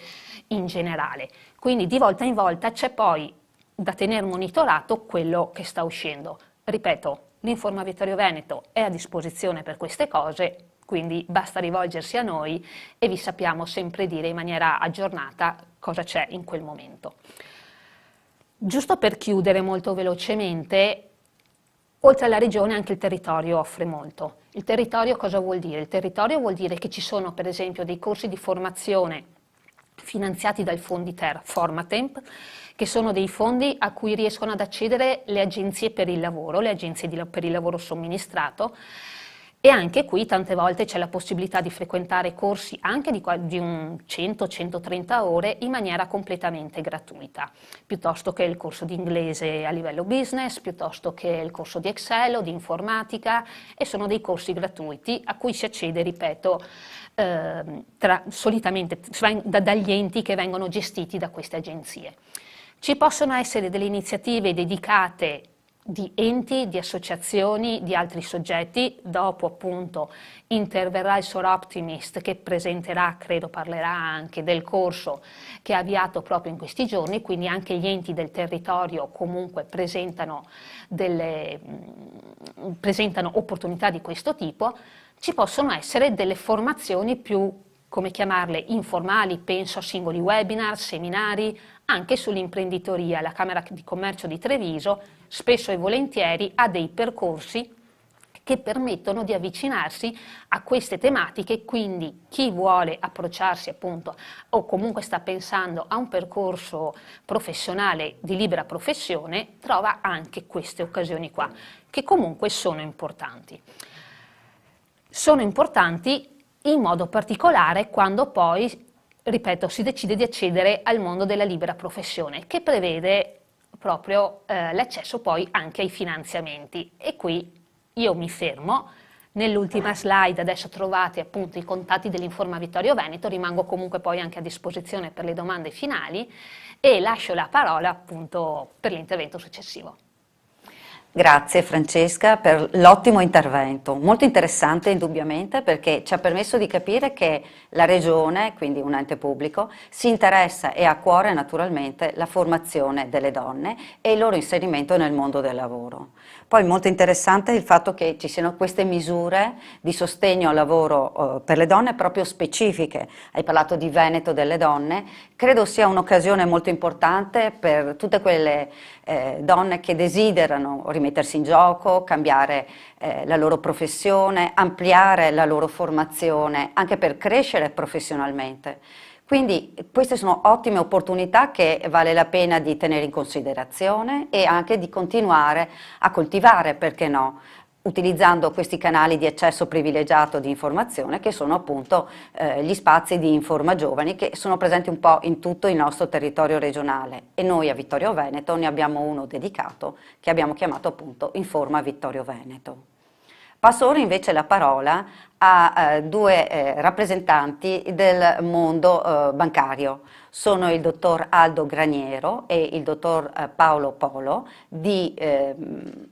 in generale. Quindi di volta in volta c'è poi da tenere monitorato quello che sta uscendo. Ripeto, l'Informa Vittorio Veneto è a disposizione per queste cose, quindi basta rivolgersi a noi e vi sappiamo sempre dire in maniera aggiornata cosa c'è in quel momento. Giusto per chiudere molto velocemente, oltre alla regione anche il territorio offre molto. Il territorio cosa vuol dire? Il territorio vuol dire che ci sono per esempio dei corsi di formazione finanziati dal fondi Formatemp, che sono dei fondi a cui riescono ad accedere le agenzie per il lavoro, le agenzie per il lavoro somministrato, e anche qui tante volte c'è la possibilità di frequentare corsi anche di un 100-130 ore in maniera completamente gratuita, piuttosto che il corso di inglese a livello business, piuttosto che il corso di Excel o di informatica, e sono dei corsi gratuiti a cui si accede, ripeto, solitamente dagli enti che vengono gestiti da queste agenzie. Ci possono essere delle iniziative dedicate di enti, di associazioni, di altri soggetti. Dopo appunto interverrà il Sor Optimist che presenterà, credo parlerà anche del corso che ha avviato proprio in questi giorni, quindi anche gli enti del territorio comunque presentano opportunità di questo tipo. Ci possono essere delle formazioni più, come chiamarle, informali, penso a singoli webinar, seminari, anche sull'imprenditoria. La Camera di Commercio di Treviso spesso e volentieri ha dei percorsi che permettono di avvicinarsi a queste tematiche, quindi chi vuole approcciarsi appunto o comunque sta pensando a un percorso professionale di libera professione trova anche queste occasioni qua, che comunque sono importanti. Sono importanti in modo particolare quando poi, ripeto, si decide di accedere al mondo della libera professione, che prevede proprio l'accesso poi anche ai finanziamenti. E qui io mi fermo. Nell'ultima slide adesso trovate appunto i contatti dell'Informa Vittorio Veneto, rimango comunque poi anche a disposizione per le domande finali e lascio la parola appunto per l'intervento successivo. Grazie Francesca per l'ottimo intervento, molto interessante indubbiamente, perché ci ha permesso di capire che la Regione, quindi un ente pubblico, si interessa e ha a cuore naturalmente la formazione delle donne e il loro inserimento nel mondo del lavoro. Poi molto interessante il fatto che ci siano queste misure di sostegno al lavoro per le donne proprio specifiche. Hai parlato di Veneto delle donne, credo sia un'occasione molto importante per tutte quelle donne che desiderano rimettersi in gioco, cambiare la loro professione, ampliare la loro formazione anche per crescere professionalmente. Quindi queste sono ottime opportunità che vale la pena di tenere in considerazione e anche di continuare a coltivare, perché no, utilizzando questi canali di accesso privilegiato di informazione che sono appunto gli spazi di Informa Giovani, che sono presenti un po' in tutto il nostro territorio regionale, e noi a Vittorio Veneto ne abbiamo uno dedicato che abbiamo chiamato appunto Informa Vittorio Veneto. Passo ora invece la parola a due rappresentanti del mondo bancario. Sono il dottor Aldo Graniero e il dottor Paolo Polo di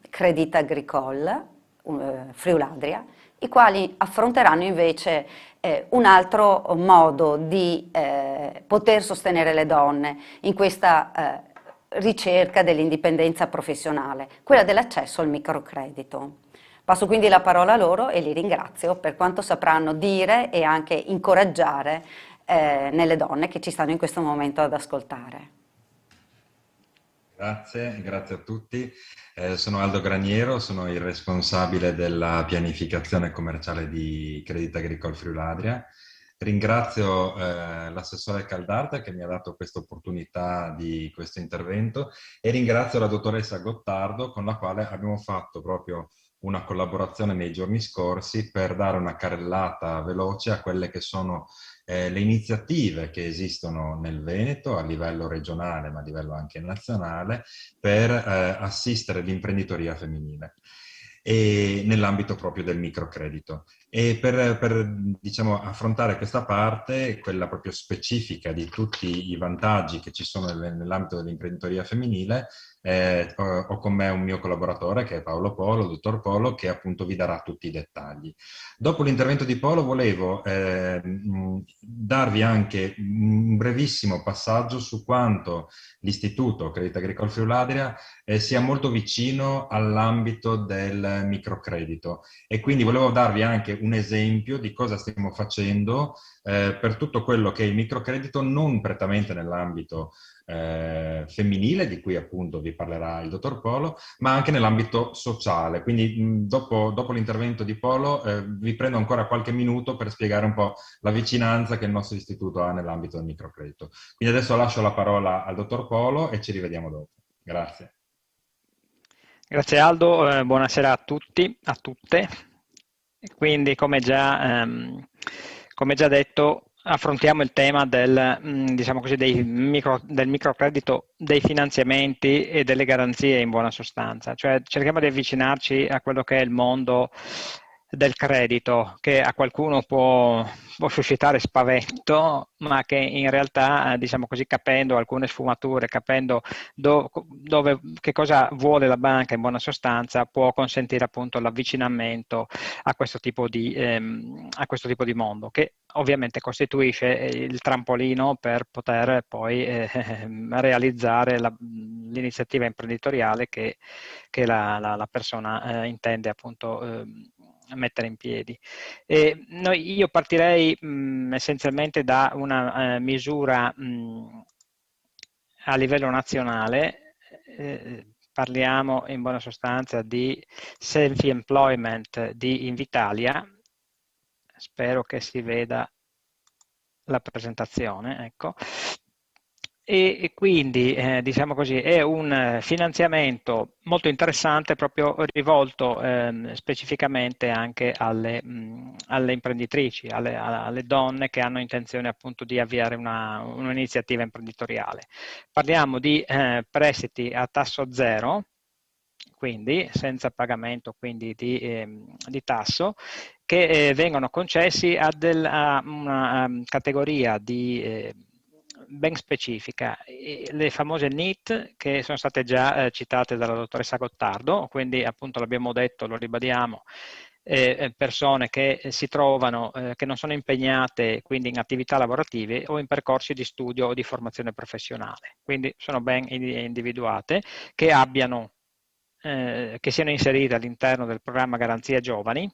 Crédit Agricole Friuladria, i quali affronteranno invece un altro modo di poter sostenere le donne in questa ricerca dell'indipendenza professionale, quella dell'accesso al microcredito. Passo quindi la parola a loro e li ringrazio per quanto sapranno dire e anche incoraggiare nelle donne che ci stanno in questo momento ad ascoltare. Grazie a tutti. Sono Aldo Graniero, sono il responsabile della pianificazione commerciale di Crédit Agricole Friuli-Adria. Ringrazio l'assessore Caldarte che mi ha dato questa opportunità di questo intervento e ringrazio la dottoressa Gottardo con la quale abbiamo fatto proprio una collaborazione nei giorni scorsi per dare una carrellata veloce a quelle che sono le iniziative che esistono nel Veneto a livello regionale ma a livello anche nazionale per assistere l'imprenditoria femminile e nell'ambito proprio del microcredito. E per diciamo, affrontare questa parte, quella proprio specifica di tutti i vantaggi che ci sono nell'ambito dell'imprenditoria femminile, ho con me un mio collaboratore che è Paolo Polo, il dottor Polo, che appunto vi darà tutti i dettagli. Dopo l'intervento di Polo volevo darvi anche un brevissimo passaggio su quanto l'Istituto Crédit Agricole Friuli-Adria sia molto vicino all'ambito del microcredito e quindi volevo darvi anche un esempio di cosa stiamo facendo per tutto quello che è il microcredito non prettamente nell'ambito femminile, di cui appunto vi parlerà il dottor Polo, ma anche nell'ambito sociale. Quindi dopo l'intervento di Polo vi prendo ancora qualche minuto per spiegare un po' la vicinanza che il nostro istituto ha nell'ambito del microcredito. Quindi adesso lascio la parola al dottor Polo e ci rivediamo dopo. Grazie. Grazie Aldo, buonasera a tutti, a tutte. Quindi come già detto affrontiamo il tema diciamo così, del microcredito, dei finanziamenti e delle garanzie in buona sostanza, cioè cerchiamo di avvicinarci a quello che è il mondo del credito, che a qualcuno può suscitare spavento, ma che in realtà, diciamo così, capendo alcune sfumature, capendo che cosa vuole la banca in buona sostanza, può consentire appunto l'avvicinamento a questo tipo di mondo, che ovviamente costituisce il trampolino per poter poi realizzare l'iniziativa imprenditoriale che la persona intende appunto mettere in piedi. Io partirei essenzialmente da una misura a livello nazionale. Parliamo in buona sostanza di self-employment di Invitalia. Spero che si veda la presentazione, ecco. E quindi, diciamo così, è un finanziamento molto interessante proprio rivolto specificamente anche alle imprenditrici, alle donne che hanno intenzione appunto di avviare un'iniziativa imprenditoriale. Parliamo di prestiti a tasso zero, quindi senza pagamento quindi di tasso, che vengono concessi a una categoria ben specifica, le famose NEET che sono state già citate dalla dottoressa Gottardo, quindi appunto l'abbiamo detto, lo ribadiamo, persone che si trovano, che non sono impegnate quindi in attività lavorative o in percorsi di studio o di formazione professionale, quindi sono ben individuate, che siano inserite all'interno del programma Garanzia Giovani,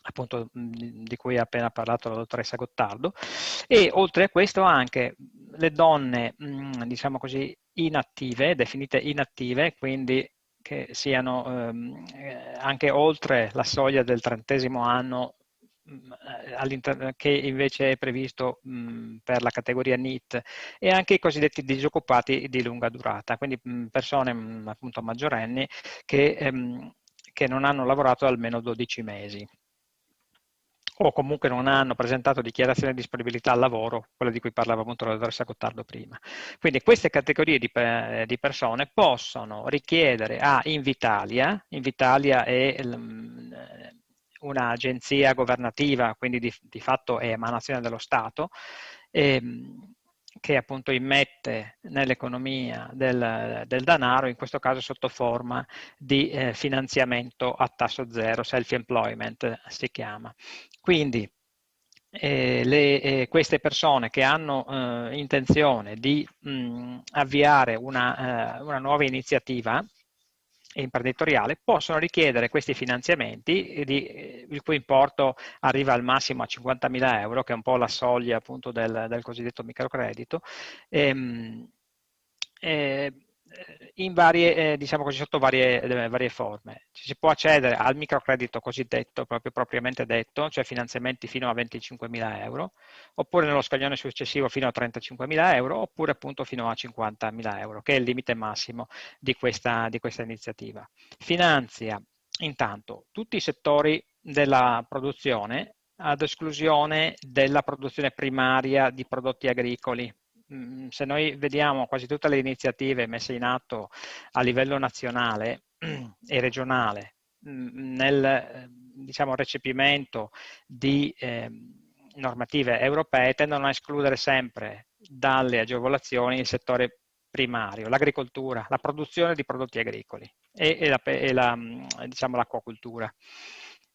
appunto di cui ha appena parlato la dottoressa Gottardo, e oltre a questo anche le donne, diciamo così, inattive, definite inattive, quindi che siano anche oltre la soglia del 30° anno, che invece è previsto per la categoria NEET, e anche i cosiddetti disoccupati di lunga durata, quindi persone appunto maggiorenni che non hanno lavorato almeno 12 mesi. O comunque non hanno presentato dichiarazione di disponibilità al lavoro, quella di cui parlava appunto la dottoressa Gottardo prima. Quindi queste categorie di persone possono richiedere a Invitalia. Invitalia è un'agenzia governativa, quindi di fatto è emanazione dello Stato, che appunto immette nell'economia del denaro, in questo caso sotto forma di finanziamento a tasso zero, self-employment si chiama. Quindi queste persone che hanno intenzione di avviare una nuova iniziativa imprenditoriale possono richiedere questi finanziamenti, il cui importo arriva al massimo a 50.000 euro, che è un po' la soglia appunto del cosiddetto microcredito, in varie, diciamo così, sotto varie forme. Ci si può accedere al microcredito cosiddetto, proprio propriamente detto, cioè finanziamenti fino a 25.000 euro, oppure nello scaglione successivo fino a 35.000 euro, oppure appunto fino a 50.000 euro, che è il limite massimo di questa iniziativa. Finanzia intanto tutti i settori della produzione, ad esclusione della produzione primaria di prodotti agricoli. Se noi vediamo quasi tutte le iniziative messe in atto a livello nazionale e regionale nel diciamo, recepimento di normative europee, tendono a escludere sempre dalle agevolazioni il settore primario, l'agricoltura, la produzione di prodotti agricoli e diciamo, l'acquacoltura,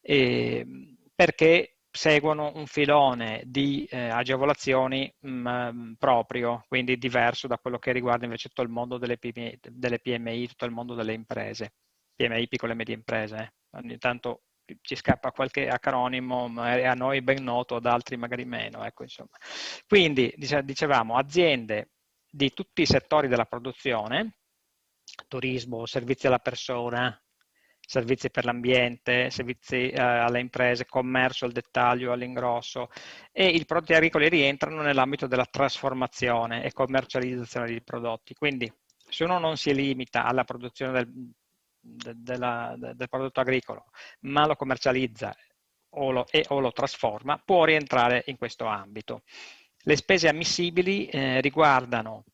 perché seguono un filone di agevolazioni proprio, quindi diverso da quello che riguarda invece tutto il mondo delle PMI, tutto il mondo delle imprese, PMI, piccole e medie imprese. Ogni tanto ci scappa qualche acronimo, magari a noi ben noto, ad altri magari meno. Ecco, insomma. Quindi, dicevamo, aziende di tutti i settori della produzione, turismo, servizi alla persona, servizi per l'ambiente, servizi alle imprese, commercio al dettaglio, all'ingrosso, e i prodotti agricoli rientrano nell'ambito della trasformazione e commercializzazione di prodotti. Quindi se uno non si limita alla produzione del prodotto agricolo, ma lo commercializza o lo trasforma, può rientrare in questo ambito. Le spese ammissibili riguardano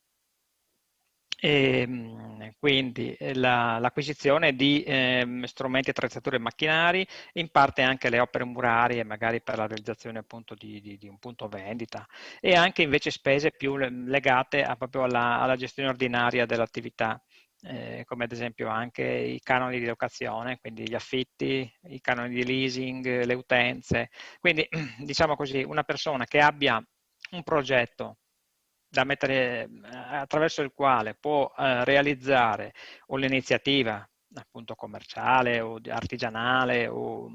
quindi l'acquisizione di strumenti, attrezzature e macchinari, in parte anche le opere murarie, magari per la realizzazione appunto di un punto vendita, e anche invece spese più legate proprio alla gestione ordinaria dell'attività. Come ad esempio anche i canoni di locazione, quindi gli affitti, i canoni di leasing, le utenze. Quindi diciamo così, una persona che abbia un progetto da mettere, attraverso il quale può realizzare un'iniziativa appunto commerciale o artigianale o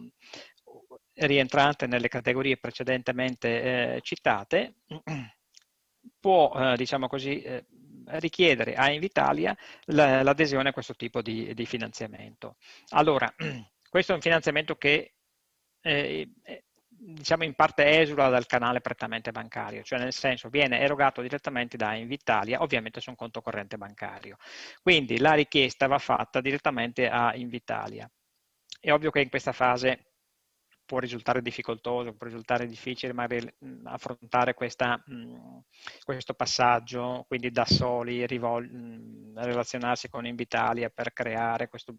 rientrante nelle categorie precedentemente citate, può, diciamo così, richiedere a Invitalia l'adesione a questo tipo di finanziamento. Allora, questo è un finanziamento che diciamo in parte esula dal canale prettamente bancario, cioè nel senso viene erogato direttamente da Invitalia, ovviamente su un conto corrente bancario. Quindi la richiesta va fatta direttamente a Invitalia. È ovvio che in questa fase può risultare difficoltoso, può risultare difficile magari affrontare questo passaggio, quindi da soli relazionarsi con Invitalia per creare questo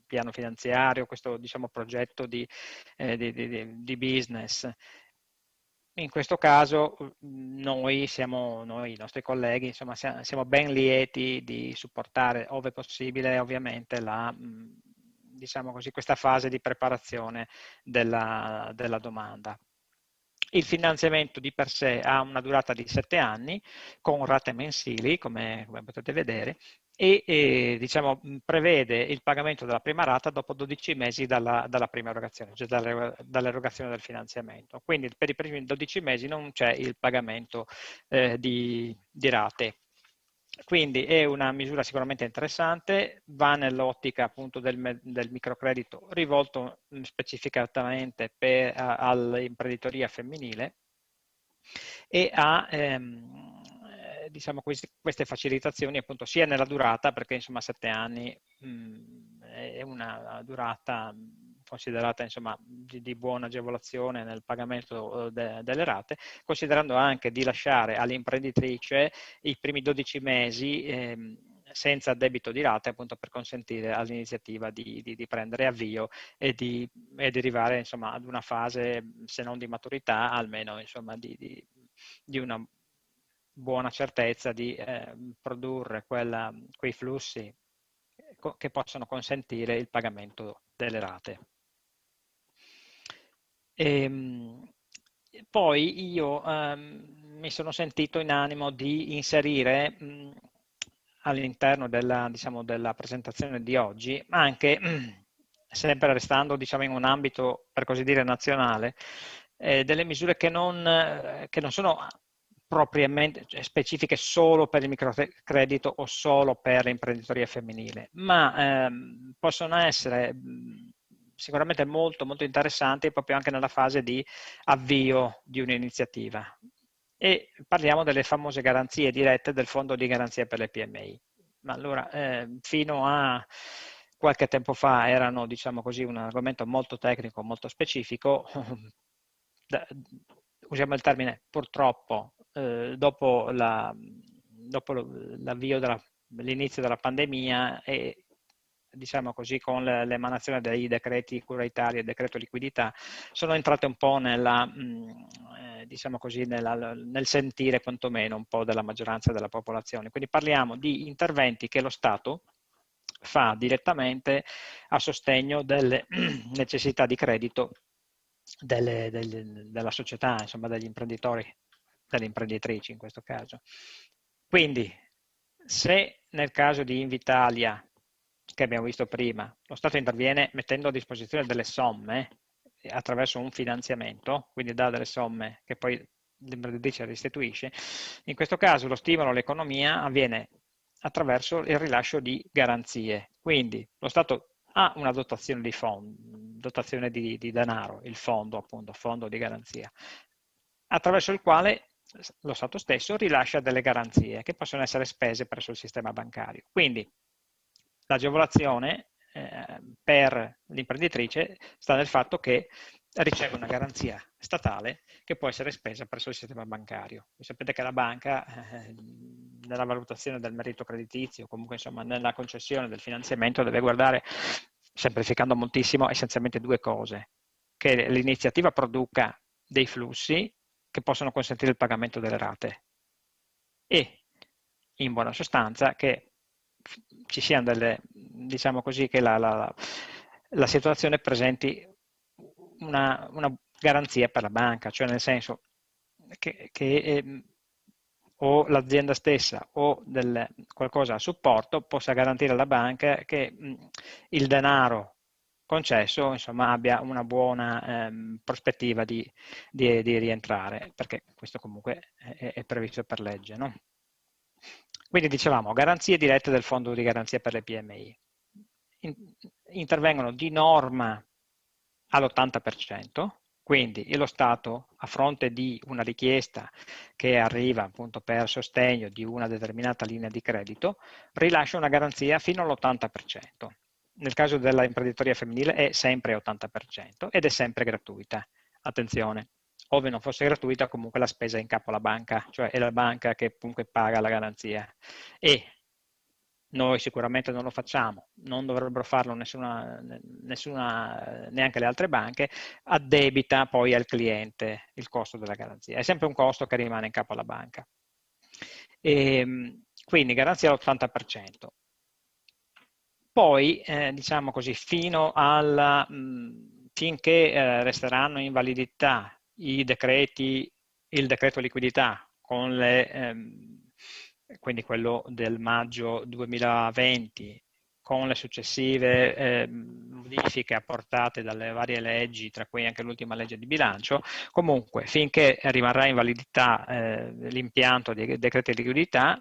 piano finanziario, questo diciamo, progetto di business. In questo caso noi, i nostri colleghi, insomma, siamo ben lieti di supportare, ove possibile, ovviamente diciamo così, questa fase di preparazione della domanda. Il finanziamento di per sé ha una durata di 7 anni, con rate mensili, come potete vedere, e diciamo, prevede il pagamento della prima rata dopo 12 mesi dalla prima erogazione, cioè dall'erogazione del finanziamento. Quindi per i primi 12 mesi non c'è il pagamento di rate. Quindi è una misura sicuramente interessante, va nell'ottica appunto del microcredito rivolto specificatamente all'imprenditoria femminile e ha diciamo queste facilitazioni appunto sia nella durata, perché insomma 7 anni è una durata considerata insomma di buona agevolazione nel pagamento delle rate, considerando anche di lasciare all'imprenditrice i primi 12 mesi senza debito di rate, appunto per consentire all'iniziativa di prendere avvio e di arrivare insomma ad una fase, se non di maturità, almeno insomma di una buona certezza di produrre quei flussi che possono consentire il pagamento delle rate. Poi io mi sono sentito in animo di inserire all'interno della, diciamo, della presentazione di oggi, ma anche sempre restando, diciamo, in un ambito, per così dire, nazionale, delle misure che non sono propriamente specifiche solo per il microcredito o solo per l'imprenditoria femminile, ma possono essere sicuramente molto, molto interessanti proprio anche nella fase di avvio di un'iniziativa. E parliamo delle famose garanzie dirette del Fondo di Garanzia per le PMI. Ma allora, fino a qualche tempo fa erano, diciamo così, un argomento molto tecnico, molto specifico. Usiamo il termine purtroppo, dopo l'inizio della pandemia e diciamo così, con l'emanazione dei decreti cura Italia e il decreto liquidità, sono entrate un po' diciamo così, nel sentire quantomeno un po' della maggioranza della popolazione. Quindi parliamo di interventi che lo Stato fa direttamente a sostegno delle necessità di credito della società, insomma degli imprenditori, delle imprenditrici in questo caso. Quindi, se nel caso di Invitalia, che abbiamo visto prima, lo Stato interviene mettendo a disposizione delle somme attraverso un finanziamento, quindi dà delle somme che poi l'imprenditrice restituisce, in questo caso lo stimolo all'economia avviene attraverso il rilascio di garanzie. Quindi lo Stato ha una dotazione di fondi, dotazione di denaro, il fondo appunto, fondo di garanzia, attraverso il quale lo Stato stesso rilascia delle garanzie che possono essere spese presso il sistema bancario. Quindi l'agevolazione per l'imprenditrice sta nel fatto che riceve una garanzia statale che può essere spesa presso il sistema bancario. Voi sapete che la banca, nella valutazione del merito creditizio, comunque insomma nella concessione del finanziamento, deve guardare, semplificando moltissimo, essenzialmente due cose: che l'iniziativa produca dei flussi che possono consentire il pagamento delle rate e, in buona sostanza, che ci siano delle, diciamo così, che la situazione presenti una garanzia per la banca, cioè nel senso che o l'azienda stessa o qualcosa a supporto possa garantire alla banca che il denaro concesso insomma abbia una buona prospettiva di rientrare, perché questo comunque è previsto per legge, no? Quindi dicevamo, garanzie dirette del Fondo di Garanzia per le PMI. Intervengono di norma all'80%, quindi lo Stato, a fronte di una richiesta che arriva appunto per sostegno di una determinata linea di credito, rilascia una garanzia fino all'80%. Nel caso dell'imprenditoria femminile è sempre 80% ed è sempre gratuita. Attenzione, ove non fosse gratuita, comunque la spesa è in capo alla banca, cioè è la banca che comunque paga la garanzia. E noi sicuramente non lo facciamo, non dovrebbero farlo nessuna, neanche le altre banche, addebita poi al cliente il costo della garanzia. È sempre un costo che rimane in capo alla banca. Quindi garanzia all'80%. Poi, diciamo così, finché resteranno in validità il decreto liquidità con quindi quello del maggio 2020, con le successive modifiche apportate dalle varie leggi, tra cui anche l'ultima legge di bilancio, comunque finché rimarrà in validità l'impianto dei decreti di liquidità,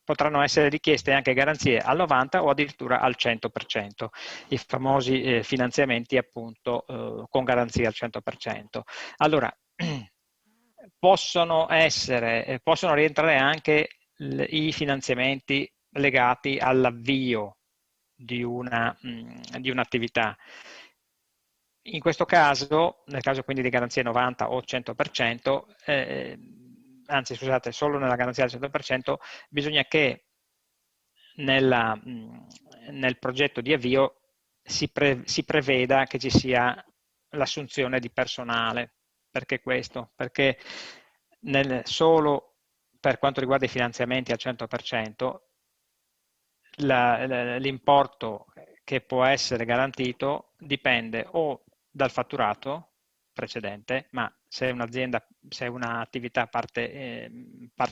potranno essere richieste anche garanzie al 90% o addirittura al 100%, i famosi finanziamenti appunto con garanzia al 100%. Allora, possono rientrare anche i finanziamenti legati all'avvio di un'attività. In questo caso, nel caso quindi di garanzia 90 o 100%, anzi scusate, solo nella garanzia al 100%, bisogna che nel progetto di avvio si preveda che ci sia l'assunzione di personale. Perché questo? Perché solo per quanto riguarda i finanziamenti al 100%, l'importo che può essere garantito dipende o dal fatturato precedente, ma se un'azienda, se un'attività parte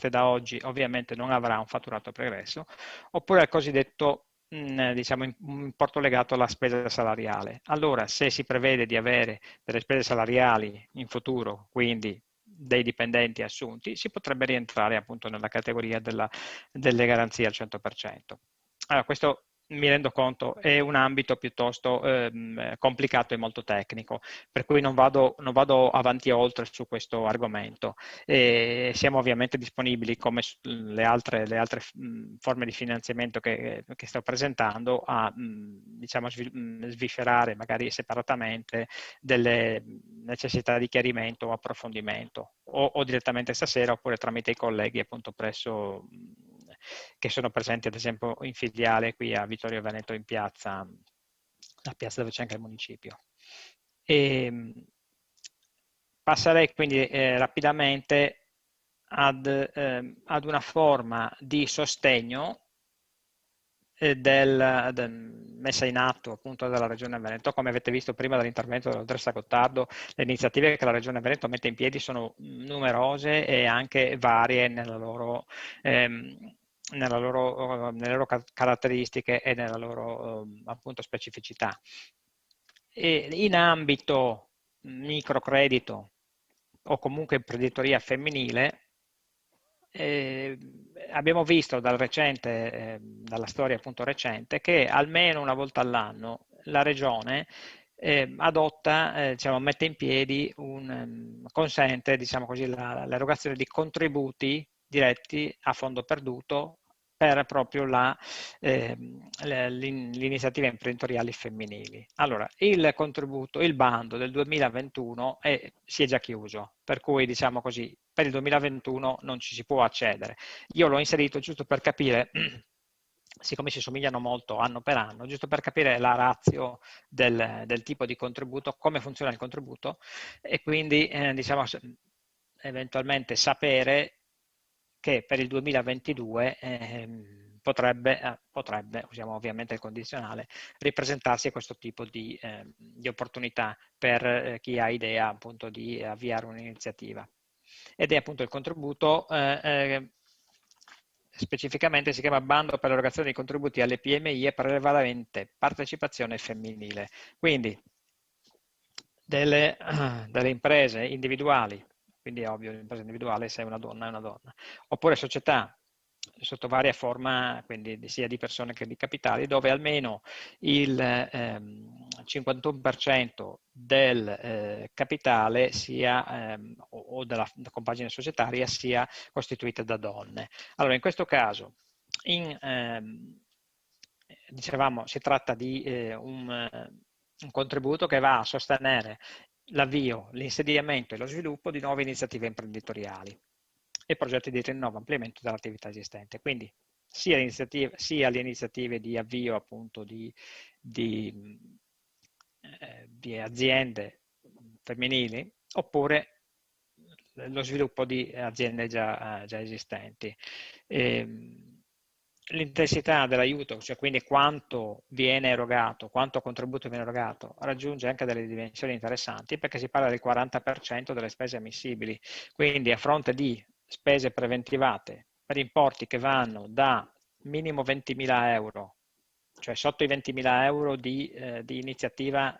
da oggi, ovviamente non avrà un fatturato pregresso, oppure al cosiddetto diciamo importo legato alla spesa salariale. Allora, se si prevede di avere delle spese salariali in futuro, quindi dei dipendenti assunti, si potrebbe rientrare appunto nella categoria delle garanzie al 100%. Allora, questo mi rendo conto è un ambito piuttosto complicato e molto tecnico, per cui non vado avanti oltre su questo argomento. Siamo ovviamente disponibili, come le altre forme di finanziamento che sto presentando, a diciamo, sviscerare magari separatamente delle necessità di chiarimento o approfondimento, o direttamente stasera, oppure tramite i colleghi appunto presso che sono presenti ad esempio in filiale qui a Vittorio Veneto in piazza, la piazza dove c'è anche il municipio. Passerei quindi rapidamente ad una forma di sostegno messa in atto appunto dalla Regione Veneto. Come avete visto prima dall'intervento della dottoressa Gottardo, le iniziative che la Regione Veneto mette in piedi sono numerose e anche varie nelle loro caratteristiche e nella loro appunto specificità. E in ambito microcredito o comunque imprenditoria femminile, abbiamo visto dalla storia appunto recente, che almeno una volta all'anno la Regione adotta, diciamo, mette in piedi consente, diciamo così, l'erogazione di contributi diretti a fondo perduto per proprio le iniziative imprenditoriali femminili. Allora, il bando del 2021 si è già chiuso, per cui diciamo così, per il 2021 non ci si può accedere. Io l'ho inserito giusto per capire, siccome si somigliano molto anno per anno, giusto per capire la ratio del tipo di contributo, come funziona il contributo, e quindi diciamo eventualmente sapere che per il 2022 potrebbe, usiamo ovviamente il condizionale, ripresentarsi questo tipo di opportunità per chi ha idea appunto di avviare un'iniziativa. Ed è appunto il contributo, specificamente si chiama bando per l'erogazione di contributi alle PMI e prevalentemente partecipazione femminile. Quindi delle imprese individuali, quindi è ovvio, l'impresa individuale, se è una donna è una donna, oppure società sotto varia forma, quindi sia di persone che di capitali, dove almeno il 51% del capitale sia, o della compagine societaria sia costituita da donne. Allora, in questo caso, dicevamo, si tratta di un contributo che va a sostenere l'avvio, l'insediamento e lo sviluppo di nuove iniziative imprenditoriali e progetti di rinnovo e ampliamento dell'attività esistente. Quindi sia le iniziative di avvio appunto di aziende femminili, oppure lo sviluppo di aziende già esistenti. L'intensità dell'aiuto, cioè quindi quanto viene erogato, quanto contributo viene erogato, raggiunge anche delle dimensioni interessanti, perché si parla del 40% delle spese ammissibili. Quindi a fronte di spese preventivate per importi che vanno da minimo 20.000 euro, cioè sotto i 20.000 euro di iniziativa,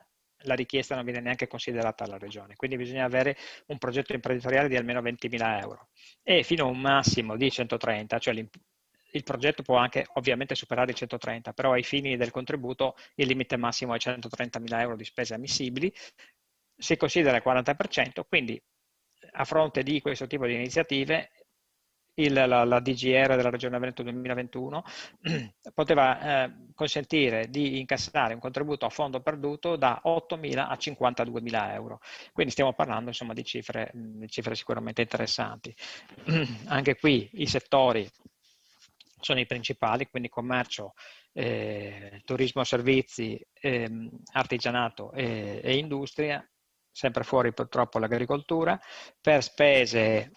la richiesta non viene neanche considerata alla Regione, quindi bisogna avere un progetto imprenditoriale di almeno 20.000 euro, e fino a un massimo di 130, cioè il progetto può anche ovviamente superare i 130, però ai fini del contributo il limite massimo è 130.000 euro di spese ammissibili, si considera il 40%, quindi a fronte di questo tipo di iniziative la DGR della Regione Veneto 2021 poteva consentire di incassare un contributo a fondo perduto da 8.000 a 52.000 euro. Quindi stiamo parlando insomma di cifre sicuramente interessanti. Anche qui i settori sono i principali, quindi commercio, turismo, servizi, artigianato e industria, sempre fuori purtroppo l'agricoltura. Per spese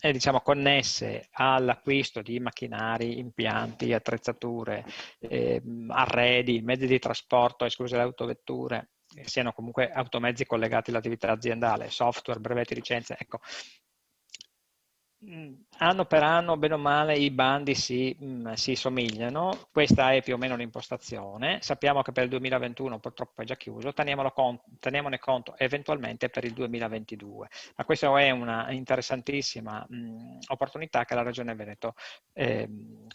diciamo connesse all'acquisto di macchinari, impianti, attrezzature, arredi, mezzi di trasporto, escluse le autovetture, siano comunque automezzi collegati all'attività aziendale, software, brevetti, licenze, ecco. Anno per anno, bene o male, i bandi si somigliano, questa è più o meno l'impostazione, sappiamo che per il 2021 purtroppo è già chiuso, teniamone conto eventualmente per il 2022, ma questa è una interessantissima opportunità che la Regione Veneto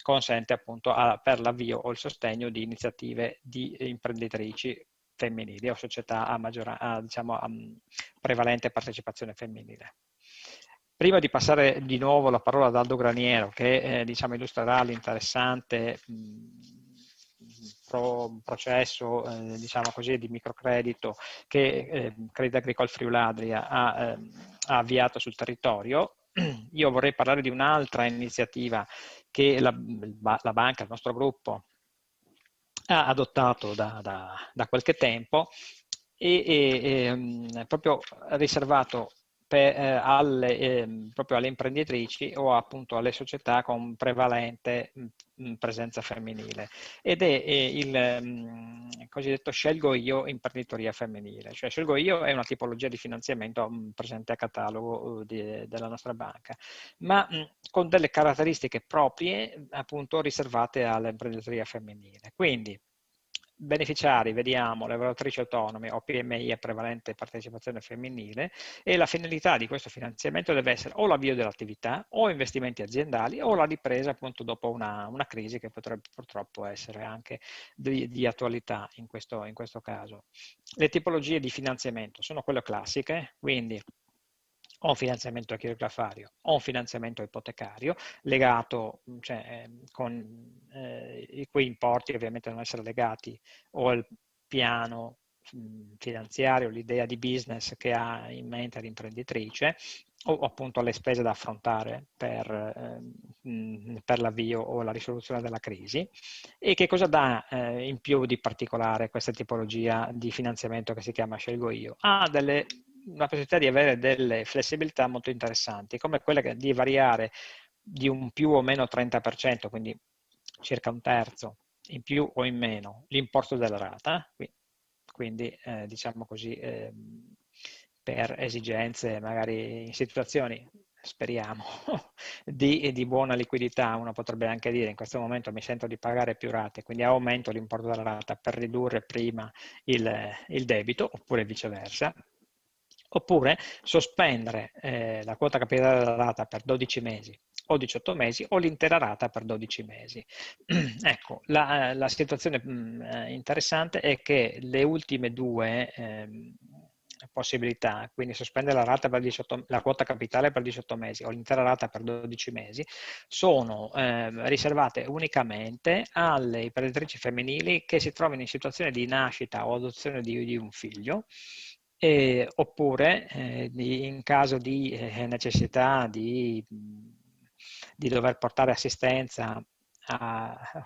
consente appunto per l'avvio o il sostegno di iniziative di imprenditrici femminili o società a prevalente partecipazione femminile. Prima di passare di nuovo la parola ad Aldo Graniero, che illustrerà l'interessante processo di microcredito che Crédit Agricole Friuladria ha avviato sul territorio, io vorrei parlare di un'altra iniziativa che la banca, il nostro gruppo, ha adottato da qualche tempo e proprio riservato proprio alle imprenditrici o appunto alle società con prevalente presenza femminile, ed è il cosiddetto Scelgo Io imprenditoria femminile. Cioè Scelgo Io è una tipologia di finanziamento presente a catalogo della nostra banca, ma con delle caratteristiche proprie appunto riservate all'imprenditoria femminile. Quindi beneficiari, vediamo, lavoratrici autonome o PMI a prevalente partecipazione femminile, e la finalità di questo finanziamento deve essere o l'avvio dell'attività o investimenti aziendali o la ripresa appunto dopo una crisi che potrebbe purtroppo essere anche di attualità in questo caso. Le tipologie di finanziamento sono quelle classiche, quindi o un finanziamento chirograffario o un finanziamento ipotecario legato, i cui importi ovviamente devono essere legati o al piano finanziario, l'idea di business che ha in mente l'imprenditrice, o appunto alle spese da affrontare per l'avvio o la risoluzione della crisi. E che cosa dà in più di particolare questa tipologia di finanziamento che si chiama Scelgo Io? Ha la possibilità di avere delle flessibilità molto interessanti, come quella di variare di un più o meno 30%, quindi circa un terzo, in più o in meno, l'importo della rata, quindi per esigenze magari in situazioni, speriamo, di buona liquidità, uno potrebbe anche dire in questo momento mi sento di pagare più rate, quindi aumento l'importo della rata per ridurre prima il debito, oppure viceversa. Oppure sospendere la quota capitale della rata per 12 mesi o 18 mesi o l'intera rata per 12 mesi. Ecco, la situazione interessante è che le ultime due possibilità, quindi sospendere la rata per la quota capitale per 18 mesi o l'intera rata per 12 mesi, sono riservate unicamente alle imprenditrici femminili che si trovino in situazione di nascita o adozione di un figlio, oppure in caso di necessità di dover portare assistenza a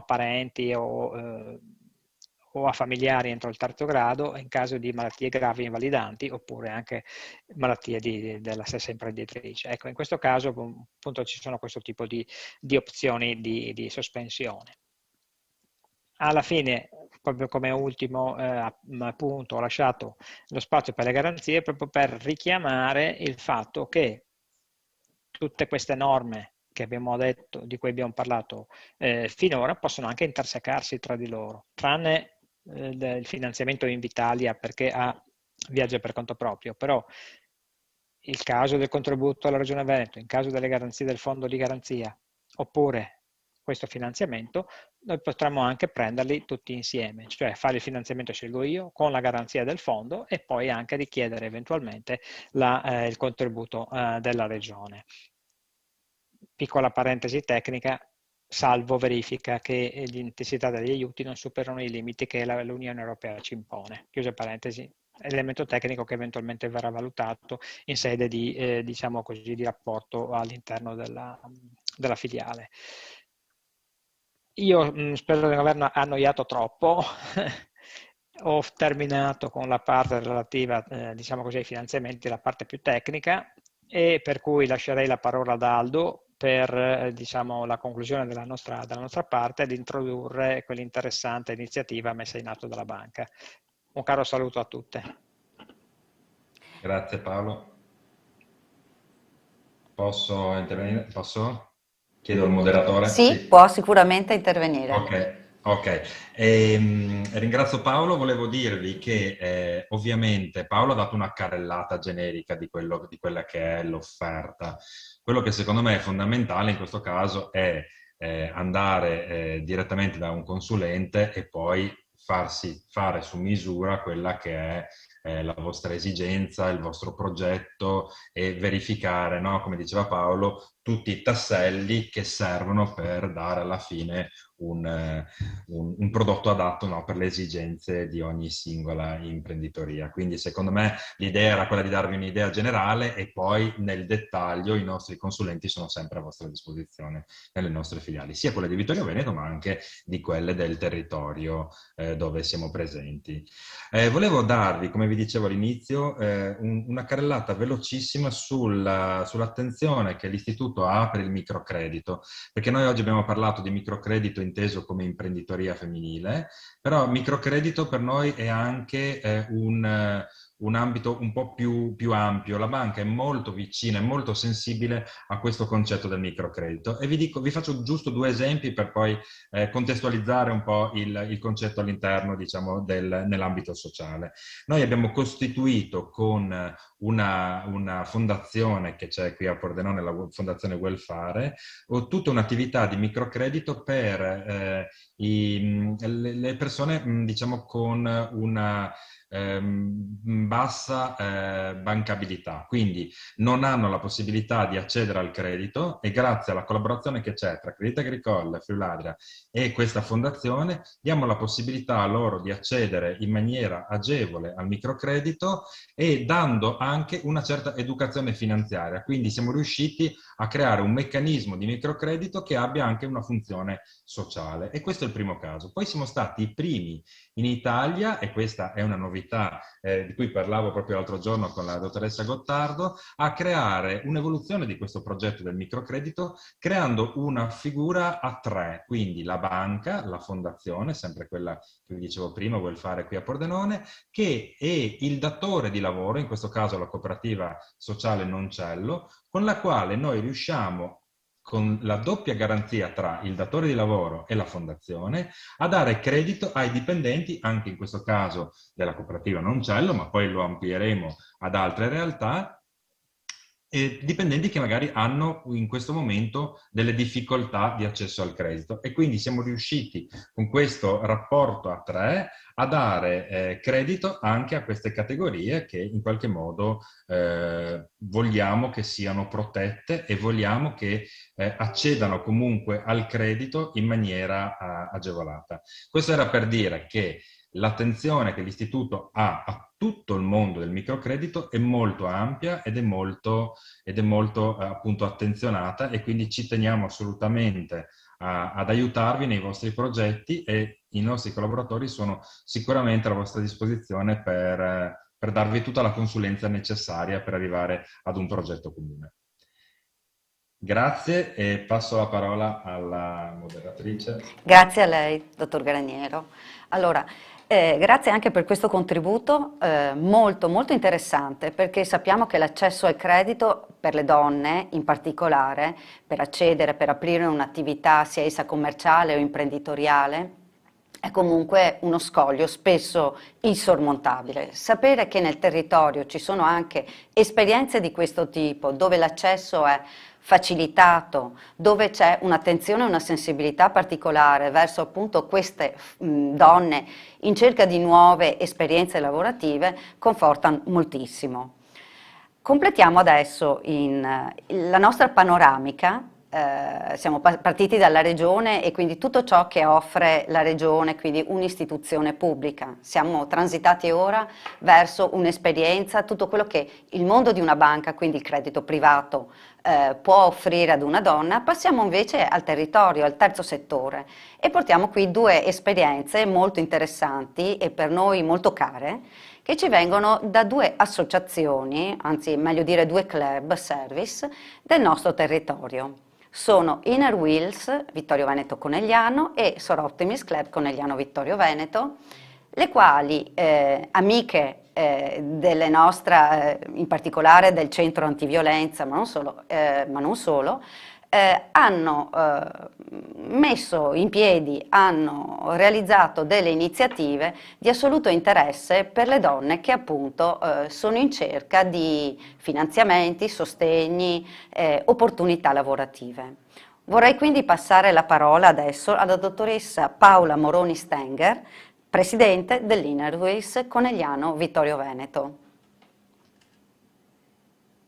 parenti o a familiari entro il terzo grado, in caso di malattie gravi e invalidanti, oppure anche malattie della stessa imprenditrice. Ecco, in questo caso appunto ci sono questo tipo di opzioni di sospensione. Alla fine, proprio come ultimo punto, ho lasciato lo spazio per le garanzie proprio per richiamare il fatto che tutte queste norme che abbiamo detto, di cui abbiamo parlato finora, possono anche intersecarsi tra di loro, tranne il finanziamento Invitalia perché viaggia per conto proprio, però il caso del contributo alla Regione Veneto, in caso delle garanzie del fondo di garanzia, oppure questo finanziamento, noi potremmo anche prenderli tutti insieme, cioè fare il finanziamento Scelgo Io con la garanzia del fondo e poi anche richiedere eventualmente il contributo della Regione. Piccola parentesi tecnica, salvo verifica che l'intensità degli aiuti non superano i limiti che l'Unione Europea ci impone. Chiusa parentesi, elemento tecnico che eventualmente verrà valutato in sede di rapporto all'interno della filiale. Io spero di non aver annoiato troppo. Ho terminato con la parte relativa ai finanziamenti, la parte più tecnica, e per cui lascerei la parola ad Aldo per diciamo, la conclusione della nostra parte ed introdurre quell'interessante iniziativa messa in atto dalla banca. Un caro saluto a tutte. Grazie Paolo. Posso intervenire? Posso? Chiedo al moderatore. Sì, può sicuramente intervenire. Ok. Ringrazio Paolo. Volevo dirvi che ovviamente Paolo ha dato una carrellata generica di quella che è l'offerta. Quello che secondo me è fondamentale in questo caso è andare direttamente da un consulente e poi farsi fare su misura quella che è la vostra esigenza, il vostro progetto e verificare, no, come diceva Paolo, tutti i tasselli che servono per dare alla fine un prodotto adatto, no, per le esigenze di ogni singola imprenditoria. Quindi secondo me l'idea era quella di darvi un'idea generale e poi nel dettaglio i nostri consulenti sono sempre a vostra disposizione nelle nostre filiali, sia quelle di Vittorio Veneto ma anche di quelle del territorio dove siamo presenti. Volevo darvi, come vi dicevo all'inizio, una carrellata velocissima sull'attenzione che l'Istituto ha per il microcredito, perché noi oggi abbiamo parlato di microcredito inteso come imprenditoria femminile, però microcredito per noi è anche un ambito un po' più ampio. La banca è molto vicina, è molto sensibile a questo concetto del microcredito e vi faccio giusto due esempi per poi contestualizzare un po' il concetto all'interno, diciamo, nell'ambito sociale. Noi abbiamo costituito con una fondazione che c'è qui a Pordenone, la Fondazione Welfare, tutta un'attività di microcredito per le persone, diciamo, con una bassa bancabilità, quindi non hanno la possibilità di accedere al credito e grazie alla collaborazione che c'è tra Crédit Agricole, Friuladria e questa fondazione diamo la possibilità a loro di accedere in maniera agevole al microcredito e dando anche una certa educazione finanziaria. Quindi siamo riusciti a creare un meccanismo di microcredito che abbia anche una funzione sociale e questo è il primo caso. Poi siamo stati i primi in Italia, e questa è una novità di cui parlavo proprio l'altro giorno con la dottoressa Gottardo, a creare un'evoluzione di questo progetto del microcredito creando una figura a tre, quindi la banca, la fondazione, sempre quella che vi dicevo prima, Welfare qui a Pordenone, che è il datore di lavoro, in questo caso la cooperativa sociale Noncello, con la quale noi riusciamo con la doppia garanzia tra il datore di lavoro e la fondazione, a dare credito ai dipendenti, anche in questo caso della cooperativa Noncello, ma poi lo amplieremo ad altre realtà, dipendenti che magari hanno in questo momento delle difficoltà di accesso al credito. E quindi siamo riusciti con questo rapporto a tre a dare credito anche a queste categorie che in qualche modo vogliamo che siano protette e vogliamo che accedano comunque al credito in maniera agevolata. Questo era per dire che l'attenzione che l'Istituto ha a tutto il mondo del microcredito è molto ampia ed è molto appunto attenzionata e quindi ci teniamo assolutamente ad aiutarvi nei vostri progetti e i nostri collaboratori sono sicuramente a vostra disposizione per darvi tutta la consulenza necessaria per arrivare ad un progetto comune. Grazie e passo la parola alla moderatrice. Grazie a lei, dottor Graniero. Allora, grazie anche per questo contributo molto interessante, perché sappiamo che l'accesso al credito per le donne in particolare, per accedere, per aprire un'attività sia essa commerciale o imprenditoriale, è comunque uno scoglio spesso insormontabile. Sapere che nel territorio ci sono anche esperienze di questo tipo, dove l'accesso è facilitato, dove c'è un'attenzione e una sensibilità particolare verso appunto queste donne in cerca di nuove esperienze lavorative, conforta moltissimo. Completiamo adesso la nostra panoramica. Siamo partiti dalla Regione e quindi tutto ciò che offre la Regione, quindi un'istituzione pubblica. Siamo transitati ora verso un'esperienza, tutto quello che il mondo di una banca, quindi il credito privato, può offrire ad una donna. Passiamo invece al territorio, al terzo settore e portiamo qui due esperienze molto interessanti e per noi molto care, che ci vengono da due associazioni, anzi meglio dire due club service del nostro territorio. Sono Inner Wheels, Vittorio Veneto Conegliano, e Sora Optimist Club Conegliano Vittorio Veneto, le quali, amiche delle nostre, in particolare del centro antiviolenza, ma non solo, hanno messo in piedi, hanno realizzato delle iniziative di assoluto interesse per le donne che appunto sono in cerca di finanziamenti, sostegni, opportunità lavorative. Vorrei quindi passare la parola adesso alla dottoressa Paola Moroni Stenger, presidente dell'Inner Wheels Conegliano Vittorio Veneto.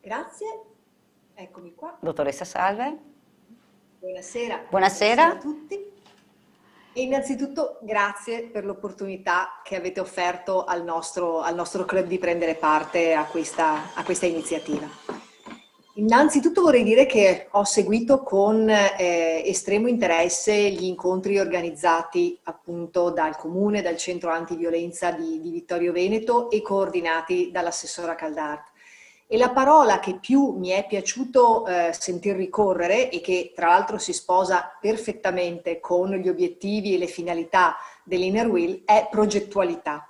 Grazie, eccomi qua. Dottoressa, salve. Buonasera. Buonasera. Buonasera a tutti. E innanzitutto grazie per l'opportunità che avete offerto al nostro club di prendere parte a questa iniziativa. Innanzitutto vorrei dire che ho seguito con estremo interesse gli incontri organizzati appunto dal Comune, dal Centro Antiviolenza di Vittorio Veneto e coordinati dall'assessora Caldart. E la parola che più mi è piaciuto sentir ricorrere, e che tra l'altro si sposa perfettamente con gli obiettivi e le finalità dell'Inner Wheel, è progettualità.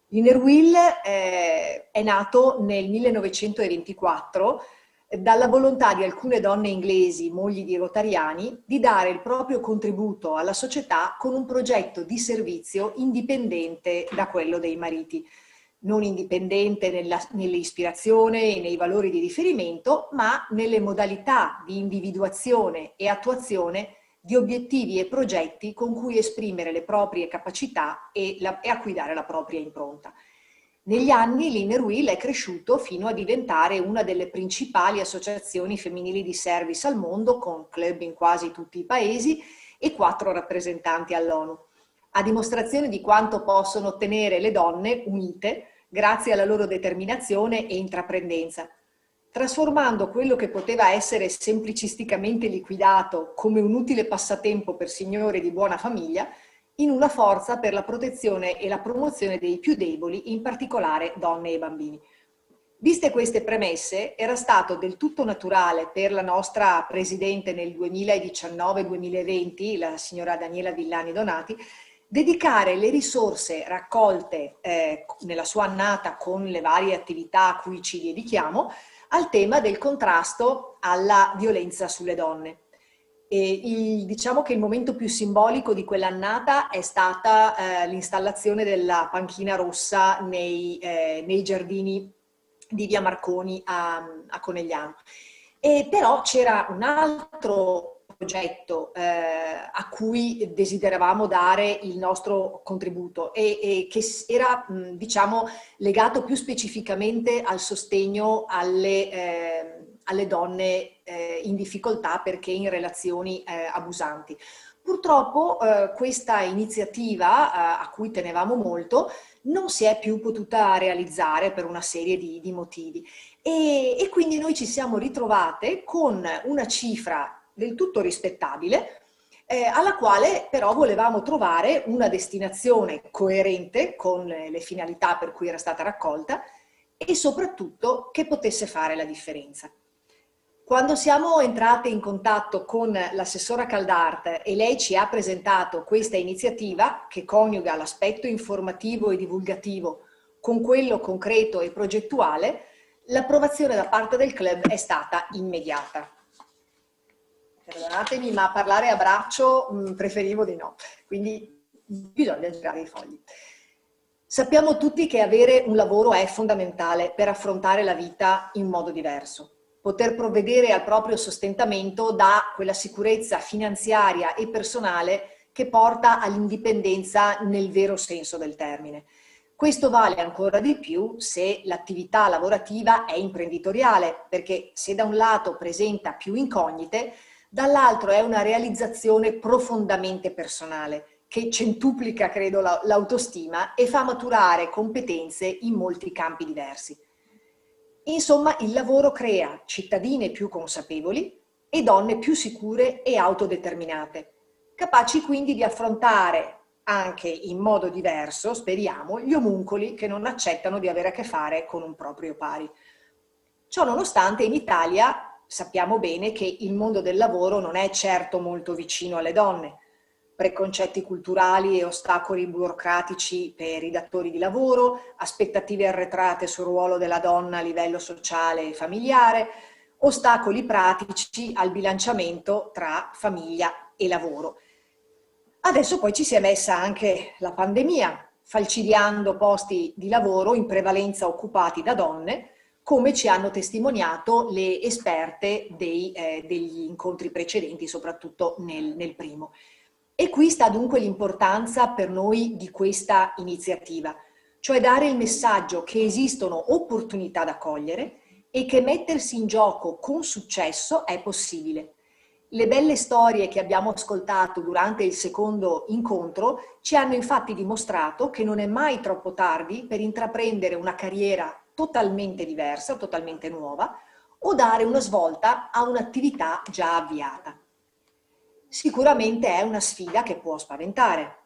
L'Inner Wheel è nato nel 1924 dalla volontà di alcune donne inglesi, mogli di rotariani, di dare il proprio contributo alla società con un progetto di servizio indipendente da quello dei mariti. Non indipendente nell'ispirazione e nei valori di riferimento, ma nelle modalità di individuazione e attuazione di obiettivi e progetti con cui esprimere le proprie capacità e a cui dare la propria impronta. Negli anni l'Inner Wheel è cresciuto fino a diventare una delle principali associazioni femminili di service al mondo, con club in quasi tutti i paesi e 4 rappresentanti all'ONU. A dimostrazione di quanto possono ottenere le donne unite grazie alla loro determinazione e intraprendenza, trasformando quello che poteva essere semplicisticamente liquidato come un utile passatempo per signore di buona famiglia in una forza per la protezione e la promozione dei più deboli, in particolare donne e bambini. Viste queste premesse, era stato del tutto naturale per la nostra presidente nel 2019-2020, la signora Daniela Villani Donati, dedicare le risorse raccolte nella sua annata con le varie attività a cui ci dedichiamo al tema del contrasto alla violenza sulle donne. Diciamo che il momento più simbolico di quell'annata è stata l'installazione della panchina rossa nei giardini di via Marconi a Conegliano. Però c'era un altro progetto a cui desideravamo dare il nostro contributo e che era diciamo legato più specificamente al sostegno alle donne in difficoltà perché in relazioni abusanti. Purtroppo questa iniziativa a cui tenevamo molto non si è più potuta realizzare per una serie di motivi e quindi noi ci siamo ritrovate con una cifra del tutto rispettabile, alla quale però volevamo trovare una destinazione coerente con le finalità per cui era stata raccolta e soprattutto che potesse fare la differenza. Quando siamo entrate in contatto con l'assessora Caldart e lei ci ha presentato questa iniziativa che coniuga l'aspetto informativo e divulgativo con quello concreto e progettuale, l'approvazione da parte del club è stata immediata. Perdonatemi, ma parlare a braccio preferivo di no, quindi bisogna girare i fogli. Sappiamo tutti che avere un lavoro è fondamentale per affrontare la vita in modo diverso. Poter provvedere al proprio sostentamento dà quella sicurezza finanziaria e personale che porta all'indipendenza nel vero senso del termine. Questo vale ancora di più se l'attività lavorativa è imprenditoriale, perché se da un lato presenta più incognite, dall'altro è una realizzazione profondamente personale, che centuplica, credo, l'autostima e fa maturare competenze in molti campi diversi. Insomma, il lavoro crea cittadine più consapevoli e donne più sicure e autodeterminate, capaci quindi di affrontare anche in modo diverso, speriamo, gli omuncoli che non accettano di avere a che fare con un proprio pari. Ciò nonostante in Italia sappiamo bene che il mondo del lavoro non è certo molto vicino alle donne. Preconcetti culturali e ostacoli burocratici per i datori di lavoro, aspettative arretrate sul ruolo della donna a livello sociale e familiare, ostacoli pratici al bilanciamento tra famiglia e lavoro. Adesso poi ci si è messa anche la pandemia, falcidiando posti di lavoro in prevalenza occupati da donne, come ci hanno testimoniato le esperte degli incontri precedenti, soprattutto nel primo. E qui sta dunque l'importanza per noi di questa iniziativa, cioè dare il messaggio che esistono opportunità da cogliere e che mettersi in gioco con successo è possibile. Le belle storie che abbiamo ascoltato durante il secondo incontro ci hanno infatti dimostrato che non è mai troppo tardi per intraprendere una carriera totalmente diversa, totalmente nuova, o dare una svolta a un'attività già avviata. Sicuramente è una sfida che può spaventare.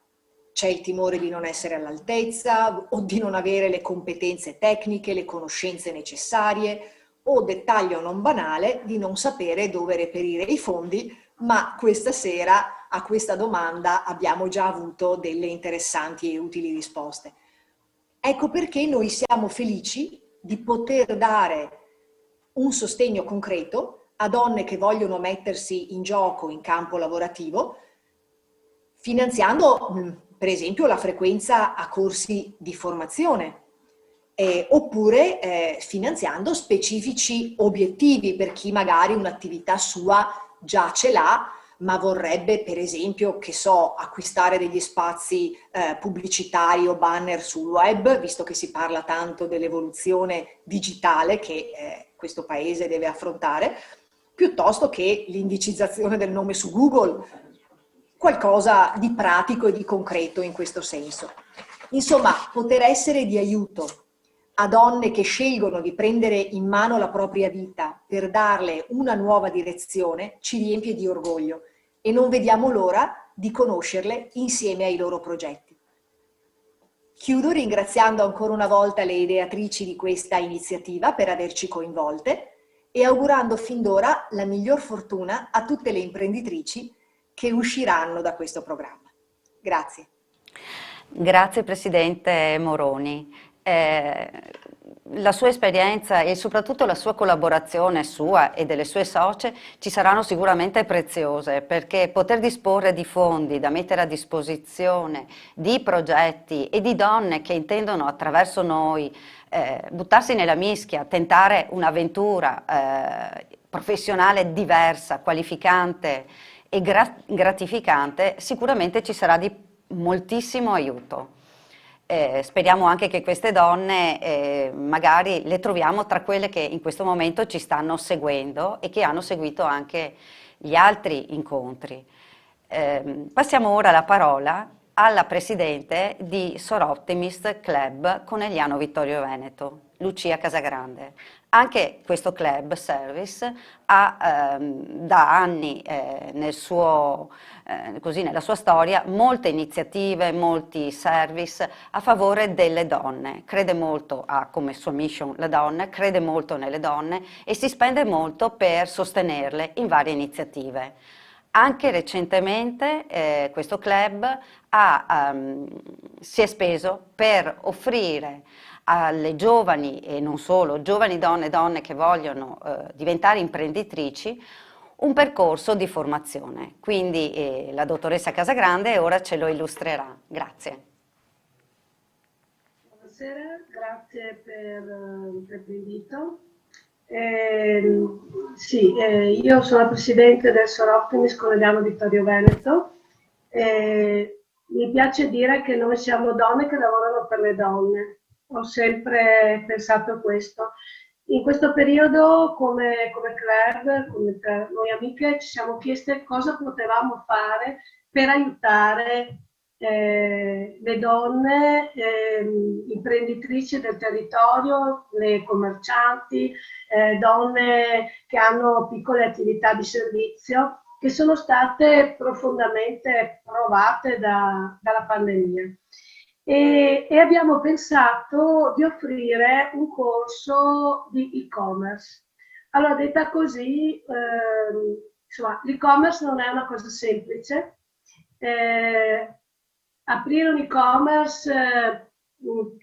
C'è il timore di non essere all'altezza o di non avere le competenze tecniche, le conoscenze necessarie o, dettaglio non banale, di non sapere dove reperire i fondi, ma questa sera a questa domanda abbiamo già avuto delle interessanti e utili risposte. Ecco perché noi siamo felici di poter dare un sostegno concreto a donne che vogliono mettersi in gioco in campo lavorativo, finanziando per esempio la frequenza a corsi di formazione, oppure finanziando specifici obiettivi per chi magari un'attività sua già ce l'ha, ma vorrebbe per esempio, che so, acquistare degli spazi pubblicitari o banner sul web, visto che si parla tanto dell'evoluzione digitale che questo paese deve affrontare, piuttosto che l'indicizzazione del nome su Google, qualcosa di pratico e di concreto in questo senso. Insomma, poter essere di aiuto a donne che scelgono di prendere in mano la propria vita per darle una nuova direzione ci riempie di orgoglio e non vediamo l'ora di conoscerle insieme ai loro progetti. Chiudo ringraziando ancora una volta le ideatrici di questa iniziativa per averci coinvolte e augurando fin d'ora la miglior fortuna a tutte le imprenditrici che usciranno da questo programma. Grazie. Grazie Presidente Moroni. La sua esperienza e soprattutto la sua collaborazione sua e delle sue socie ci saranno sicuramente preziose, perché poter disporre di fondi da mettere a disposizione di progetti e di donne che intendono attraverso noi buttarsi nella mischia, tentare un'avventura professionale diversa, qualificante e gratificante, sicuramente ci sarà di moltissimo aiuto. Speriamo anche che queste donne magari le troviamo tra quelle che in questo momento ci stanno seguendo e che hanno seguito anche gli altri incontri. Passiamo ora la parola alla Presidente di Soroptimist Club Conegliano Vittorio Veneto, Lucia Casagrande. Anche questo club service ha da anni nella sua storia molte iniziative, molti service a favore delle donne. Crede molto, ha come sua mission le donne, crede molto nelle donne e si spende molto per sostenerle in varie iniziative. Anche recentemente questo club si è speso per offrire alle giovani e non solo, giovani donne e donne che vogliono diventare imprenditrici, un percorso di formazione. Quindi la dottoressa Casagrande ora ce lo illustrerà. Grazie. Buonasera, grazie per l'invito. Io sono la Presidente del Soroptimist Conegliano Vittorio Veneto. Mi piace dire che noi siamo donne che lavorano per le donne. Ho sempre pensato questo. In questo periodo, come club, come noi amiche, ci siamo chieste cosa potevamo fare per aiutare le donne imprenditrici del territorio, le commercianti, donne che hanno piccole attività di servizio che sono state profondamente provate dalla pandemia. E abbiamo pensato di offrire un corso di e-commerce, Allora, detta così, insomma, l'e-commerce non è una cosa semplice. Aprire un e-commerce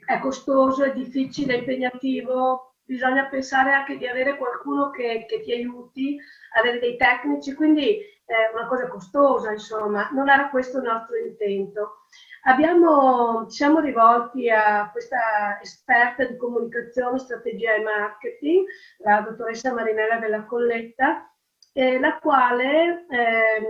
è costoso, è difficile, è impegnativo, bisogna pensare anche di avere qualcuno che ti aiuti, avere dei tecnici, quindi è una cosa costosa, insomma, non era questo il nostro intento. Ci siamo rivolti a questa esperta di comunicazione, strategia e marketing, la dottoressa Marinella Della Colletta, la quale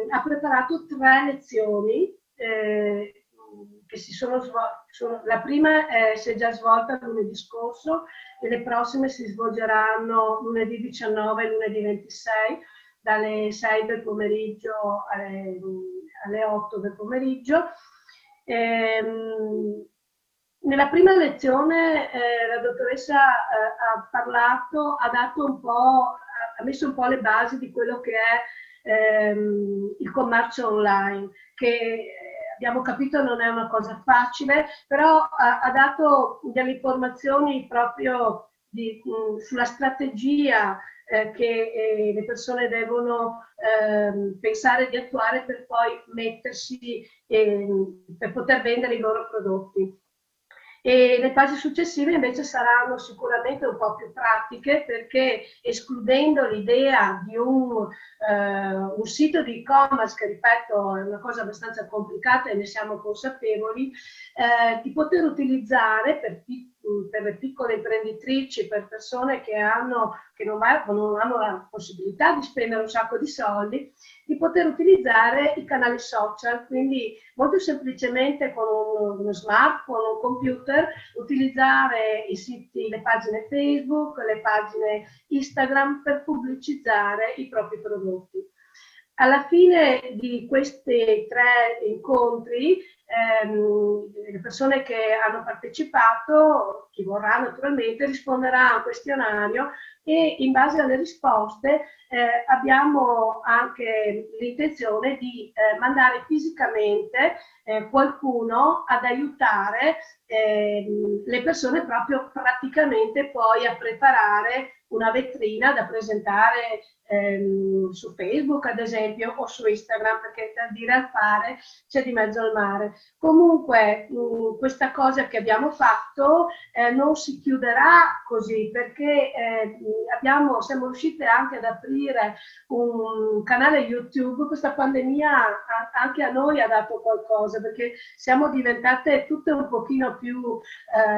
ha preparato 3 lezioni che si sono svolte. La prima si è già svolta lunedì scorso e le prossime si svolgeranno lunedì 19 e lunedì 26 dalle 6 del pomeriggio alle 8 del pomeriggio. Nella prima lezione la dottoressa ha parlato, ha messo un po' le basi di quello che è il commercio online, che abbiamo capito non è una cosa facile, però ha dato delle informazioni proprio sulla strategia che le persone devono pensare di attuare per poi mettersi per poter vendere i loro prodotti. E le fasi successive invece saranno sicuramente un po' più pratiche, perché escludendo l'idea di un sito di e-commerce, che ripeto è una cosa abbastanza complicata e ne siamo consapevoli, di poter utilizzare per le piccole imprenditrici, per persone che non hanno la possibilità di spendere un sacco di soldi, di poter utilizzare i canali social, quindi molto semplicemente con uno smartphone, un computer, utilizzare i siti, le pagine Facebook, le pagine Instagram per pubblicizzare i propri prodotti. Alla fine di questi 3 incontri, le persone che hanno partecipato, chi vorrà naturalmente, risponderà a un questionario e in base alle risposte abbiamo anche l'intenzione di mandare fisicamente qualcuno ad aiutare le persone proprio praticamente poi a preparare una vetrina da presentare su Facebook ad esempio o su Instagram, perché dal dire al fare c'è di mezzo il mare. Comunque questa cosa che abbiamo fatto non si chiuderà così, perché siamo riuscite anche ad aprire un canale YouTube. Questa pandemia anche a noi ha dato qualcosa, perché siamo diventate tutte un pochino più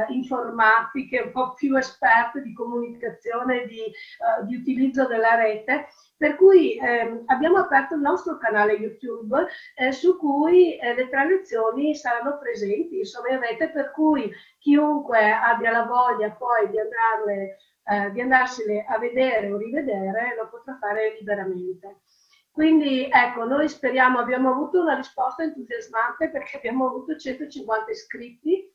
informatiche, un po' più esperte di comunicazione, di utilizzo della rete, per cui abbiamo aperto il nostro canale YouTube su cui le 3 lezioni saranno presenti, insomma, in rete, per cui chiunque abbia la voglia poi di andarsene a vedere o rivedere lo potrà fare liberamente. Quindi ecco, noi speriamo, abbiamo avuto una risposta entusiasmante perché abbiamo avuto 150 iscritti.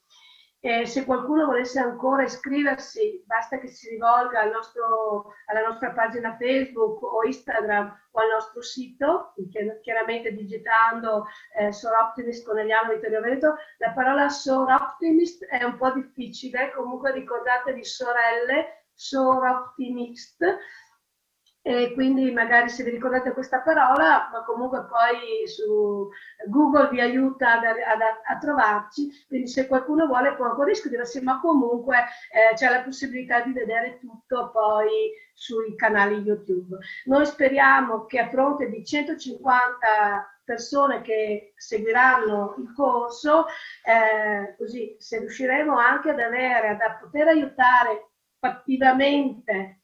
Se qualcuno volesse ancora iscriversi, basta che si rivolga alla nostra pagina Facebook o Instagram o al nostro sito, chiaramente digitando Soroptimist Conegliano Vittorio Veneto. La parola Soroptimist è un po' difficile, comunque ricordatevi sorelle, Soroptimist. E quindi magari se vi ricordate questa parola, ma comunque poi su Google vi aiuta a trovarci, quindi se qualcuno vuole può ancora iscriversi, ma comunque c'è la possibilità di vedere tutto poi sui canali YouTube. Noi speriamo che a fronte di 150 persone che seguiranno il corso, così se riusciremo anche a poter aiutare fattivamente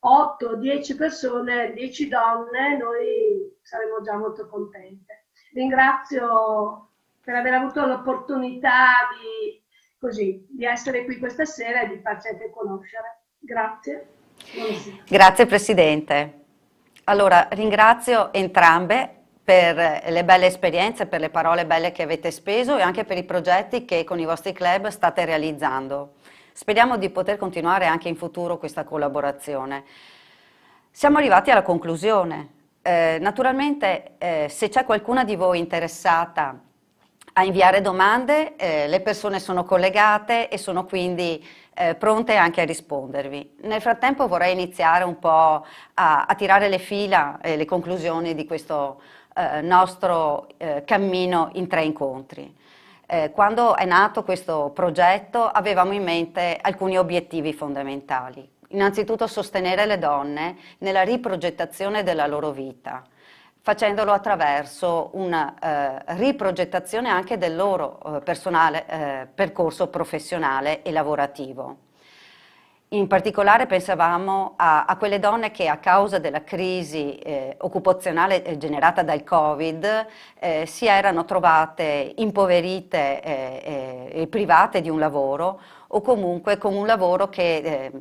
8 o 10 persone, 10 donne, noi saremo già molto contente. Ringrazio per aver avuto l'opportunità di essere qui questa sera e di farci anche conoscere. Grazie. Buonasera. Grazie Presidente. Allora, ringrazio entrambe per le belle esperienze, per le parole belle che avete speso e anche per i progetti che con i vostri club state realizzando. Speriamo di poter continuare anche in futuro questa collaborazione. Siamo arrivati alla conclusione. Naturalmente, se c'è qualcuna di voi interessata a inviare domande, le persone sono collegate e sono quindi pronte anche a rispondervi. Nel frattempo vorrei iniziare un po' a tirare le fila e le conclusioni di questo nostro cammino in 3 incontri. Quando è nato questo progetto avevamo in mente alcuni obiettivi fondamentali. Innanzitutto sostenere le donne nella riprogettazione della loro vita, facendolo attraverso una riprogettazione anche del loro personale percorso professionale e lavorativo. In particolare pensavamo a quelle donne che a causa della crisi occupazionale generata dal Covid si erano trovate impoverite e private di un lavoro, o comunque con un lavoro che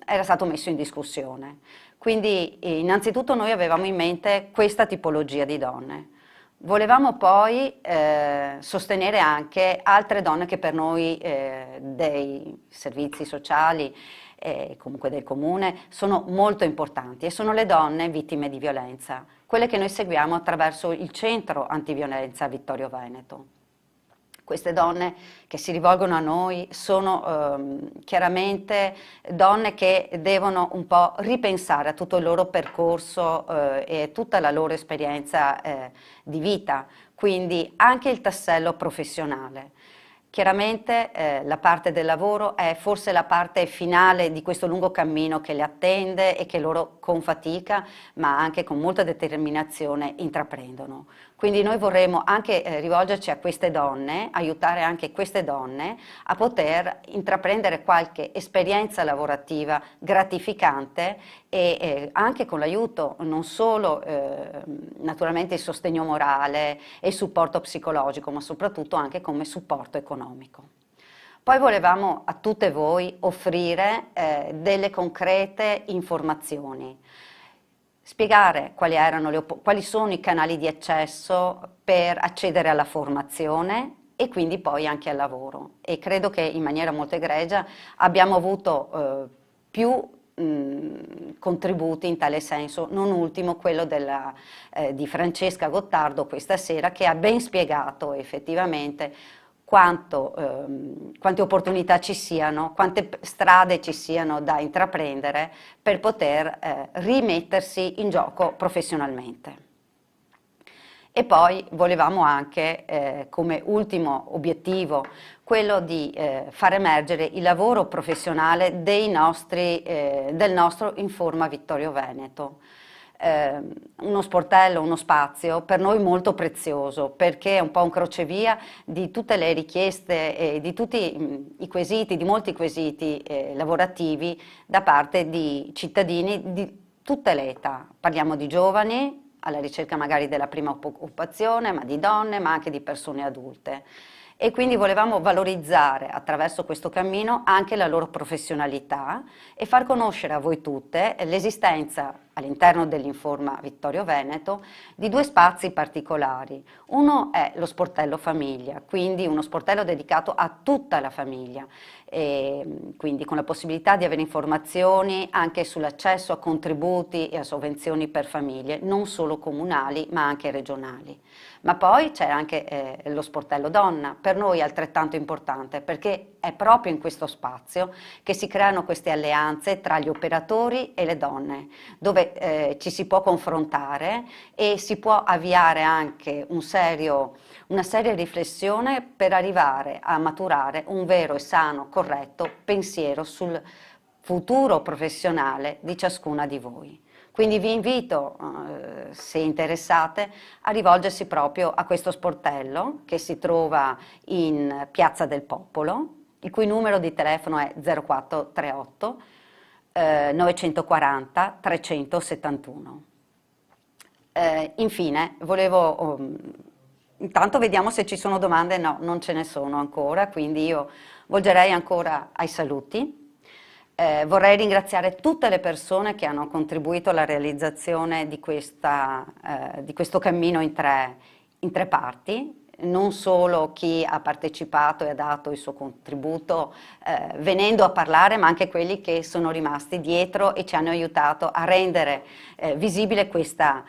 era stato messo in discussione. Quindi innanzitutto noi avevamo in mente questa tipologia di donne. Volevamo poi sostenere anche altre donne che per noi dei servizi sociali e comunque del comune sono molto importanti, e sono le donne vittime di violenza, quelle che noi seguiamo attraverso il centro antiviolenza Vittorio Veneto. Queste donne che si rivolgono a noi sono chiaramente donne che devono un po' ripensare a tutto il loro percorso e tutta la loro esperienza di vita, quindi anche il tassello professionale. Chiaramente la parte del lavoro è forse la parte finale di questo lungo cammino che le attende e che loro con fatica ma anche con molta determinazione intraprendono. Quindi noi vorremmo anche rivolgerci a queste donne, aiutare anche queste donne a poter intraprendere qualche esperienza lavorativa gratificante e anche con l'aiuto non solo naturalmente il sostegno morale e il supporto psicologico, ma soprattutto anche come supporto economico. Poi volevamo a tutte voi offrire delle concrete informazioni, spiegare quali sono i canali di accesso per accedere alla formazione e quindi poi anche al lavoro. E credo che in maniera molto egregia abbiamo avuto più contributi in tale senso, non ultimo quello di Francesca Gottardo questa sera, che ha ben spiegato effettivamente quante opportunità ci siano, quante strade ci siano da intraprendere per poter rimettersi in gioco professionalmente. E poi volevamo anche, come ultimo obiettivo, quello di far emergere il lavoro professionale del nostro Informa Vittorio Veneto. Uno sportello, uno spazio per noi molto prezioso, perché è un po' un crocevia di tutte le richieste e di tutti i quesiti, di molti quesiti lavorativi da parte di cittadini di tutte le età. Parliamo di giovani alla ricerca magari della prima occupazione, ma di donne, ma anche di persone adulte. E quindi volevamo valorizzare attraverso questo cammino anche la loro professionalità e far conoscere a voi tutte l'esistenza all'interno dell'Informa Vittorio Veneto di 2 spazi particolari. Uno è lo sportello famiglia, quindi uno sportello dedicato a tutta la famiglia, e quindi con la possibilità di avere informazioni anche sull'accesso a contributi e a sovvenzioni per famiglie, non solo comunali ma anche regionali. Ma poi c'è anche lo sportello donna, per noi altrettanto importante, perché è proprio in questo spazio che si creano queste alleanze tra gli operatori e le donne, dove ci si può confrontare e si può avviare anche una seria riflessione per arrivare a maturare un vero e sano, corretto pensiero sul futuro professionale di ciascuna di voi. Quindi vi invito, se interessate, a rivolgersi proprio a questo sportello che si trova in Piazza del Popolo, il cui numero di telefono è 0438 940 371. Infine, intanto vediamo se ci sono domande. No, non ce ne sono ancora, quindi io volgerei ancora ai saluti. Vorrei ringraziare tutte le persone che hanno contribuito alla realizzazione di questo cammino in tre parti, non solo chi ha partecipato e ha dato il suo contributo venendo a parlare, ma anche quelli che sono rimasti dietro e ci hanno aiutato a rendere visibile questa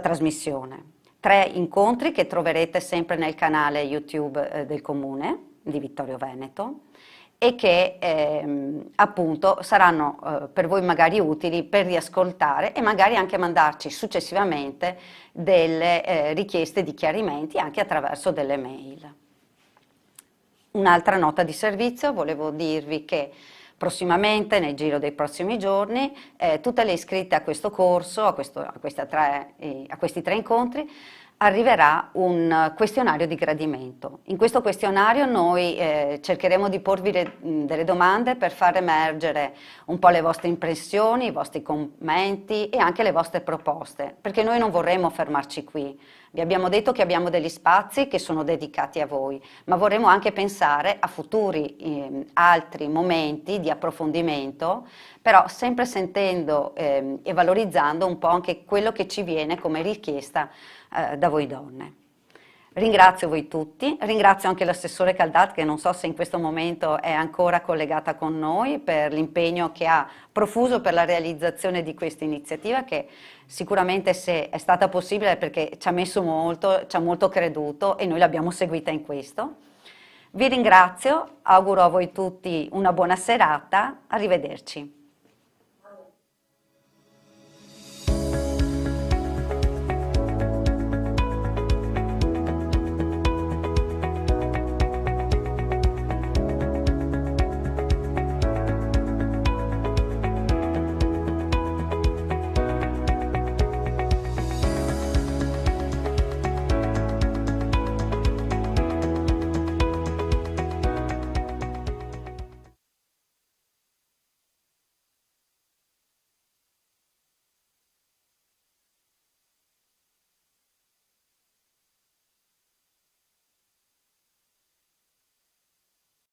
trasmissione. 3 incontri che troverete sempre nel canale YouTube del Comune di Vittorio Veneto e che appunto saranno per voi magari utili per riascoltare e magari anche mandarci successivamente delle richieste di chiarimenti anche attraverso delle mail. Un'altra nota di servizio, volevo dirvi che prossimamente, nel giro dei prossimi giorni, tutte le iscritte a questo corso, a questi 3 incontri, arriverà un questionario di gradimento. In questo questionario noi cercheremo di porvi delle domande per far emergere un po' le vostre impressioni, i vostri commenti e anche le vostre proposte, perché noi non vorremmo fermarci qui. Vi abbiamo detto che abbiamo degli spazi che sono dedicati a voi, ma vorremmo anche pensare a futuri altri momenti di approfondimento, però sempre sentendo e valorizzando un po' anche quello che ci viene come richiesta da voi donne. Ringrazio voi tutti, ringrazio anche l'assessore Caldat che non so se in questo momento è ancora collegata con noi per l'impegno che ha profuso per la realizzazione di questa iniziativa che sicuramente se è stata possibile è perché ci ha messo molto, ci ha molto creduto e noi l'abbiamo seguita in questo. Vi ringrazio, auguro a voi tutti una buona serata, arrivederci.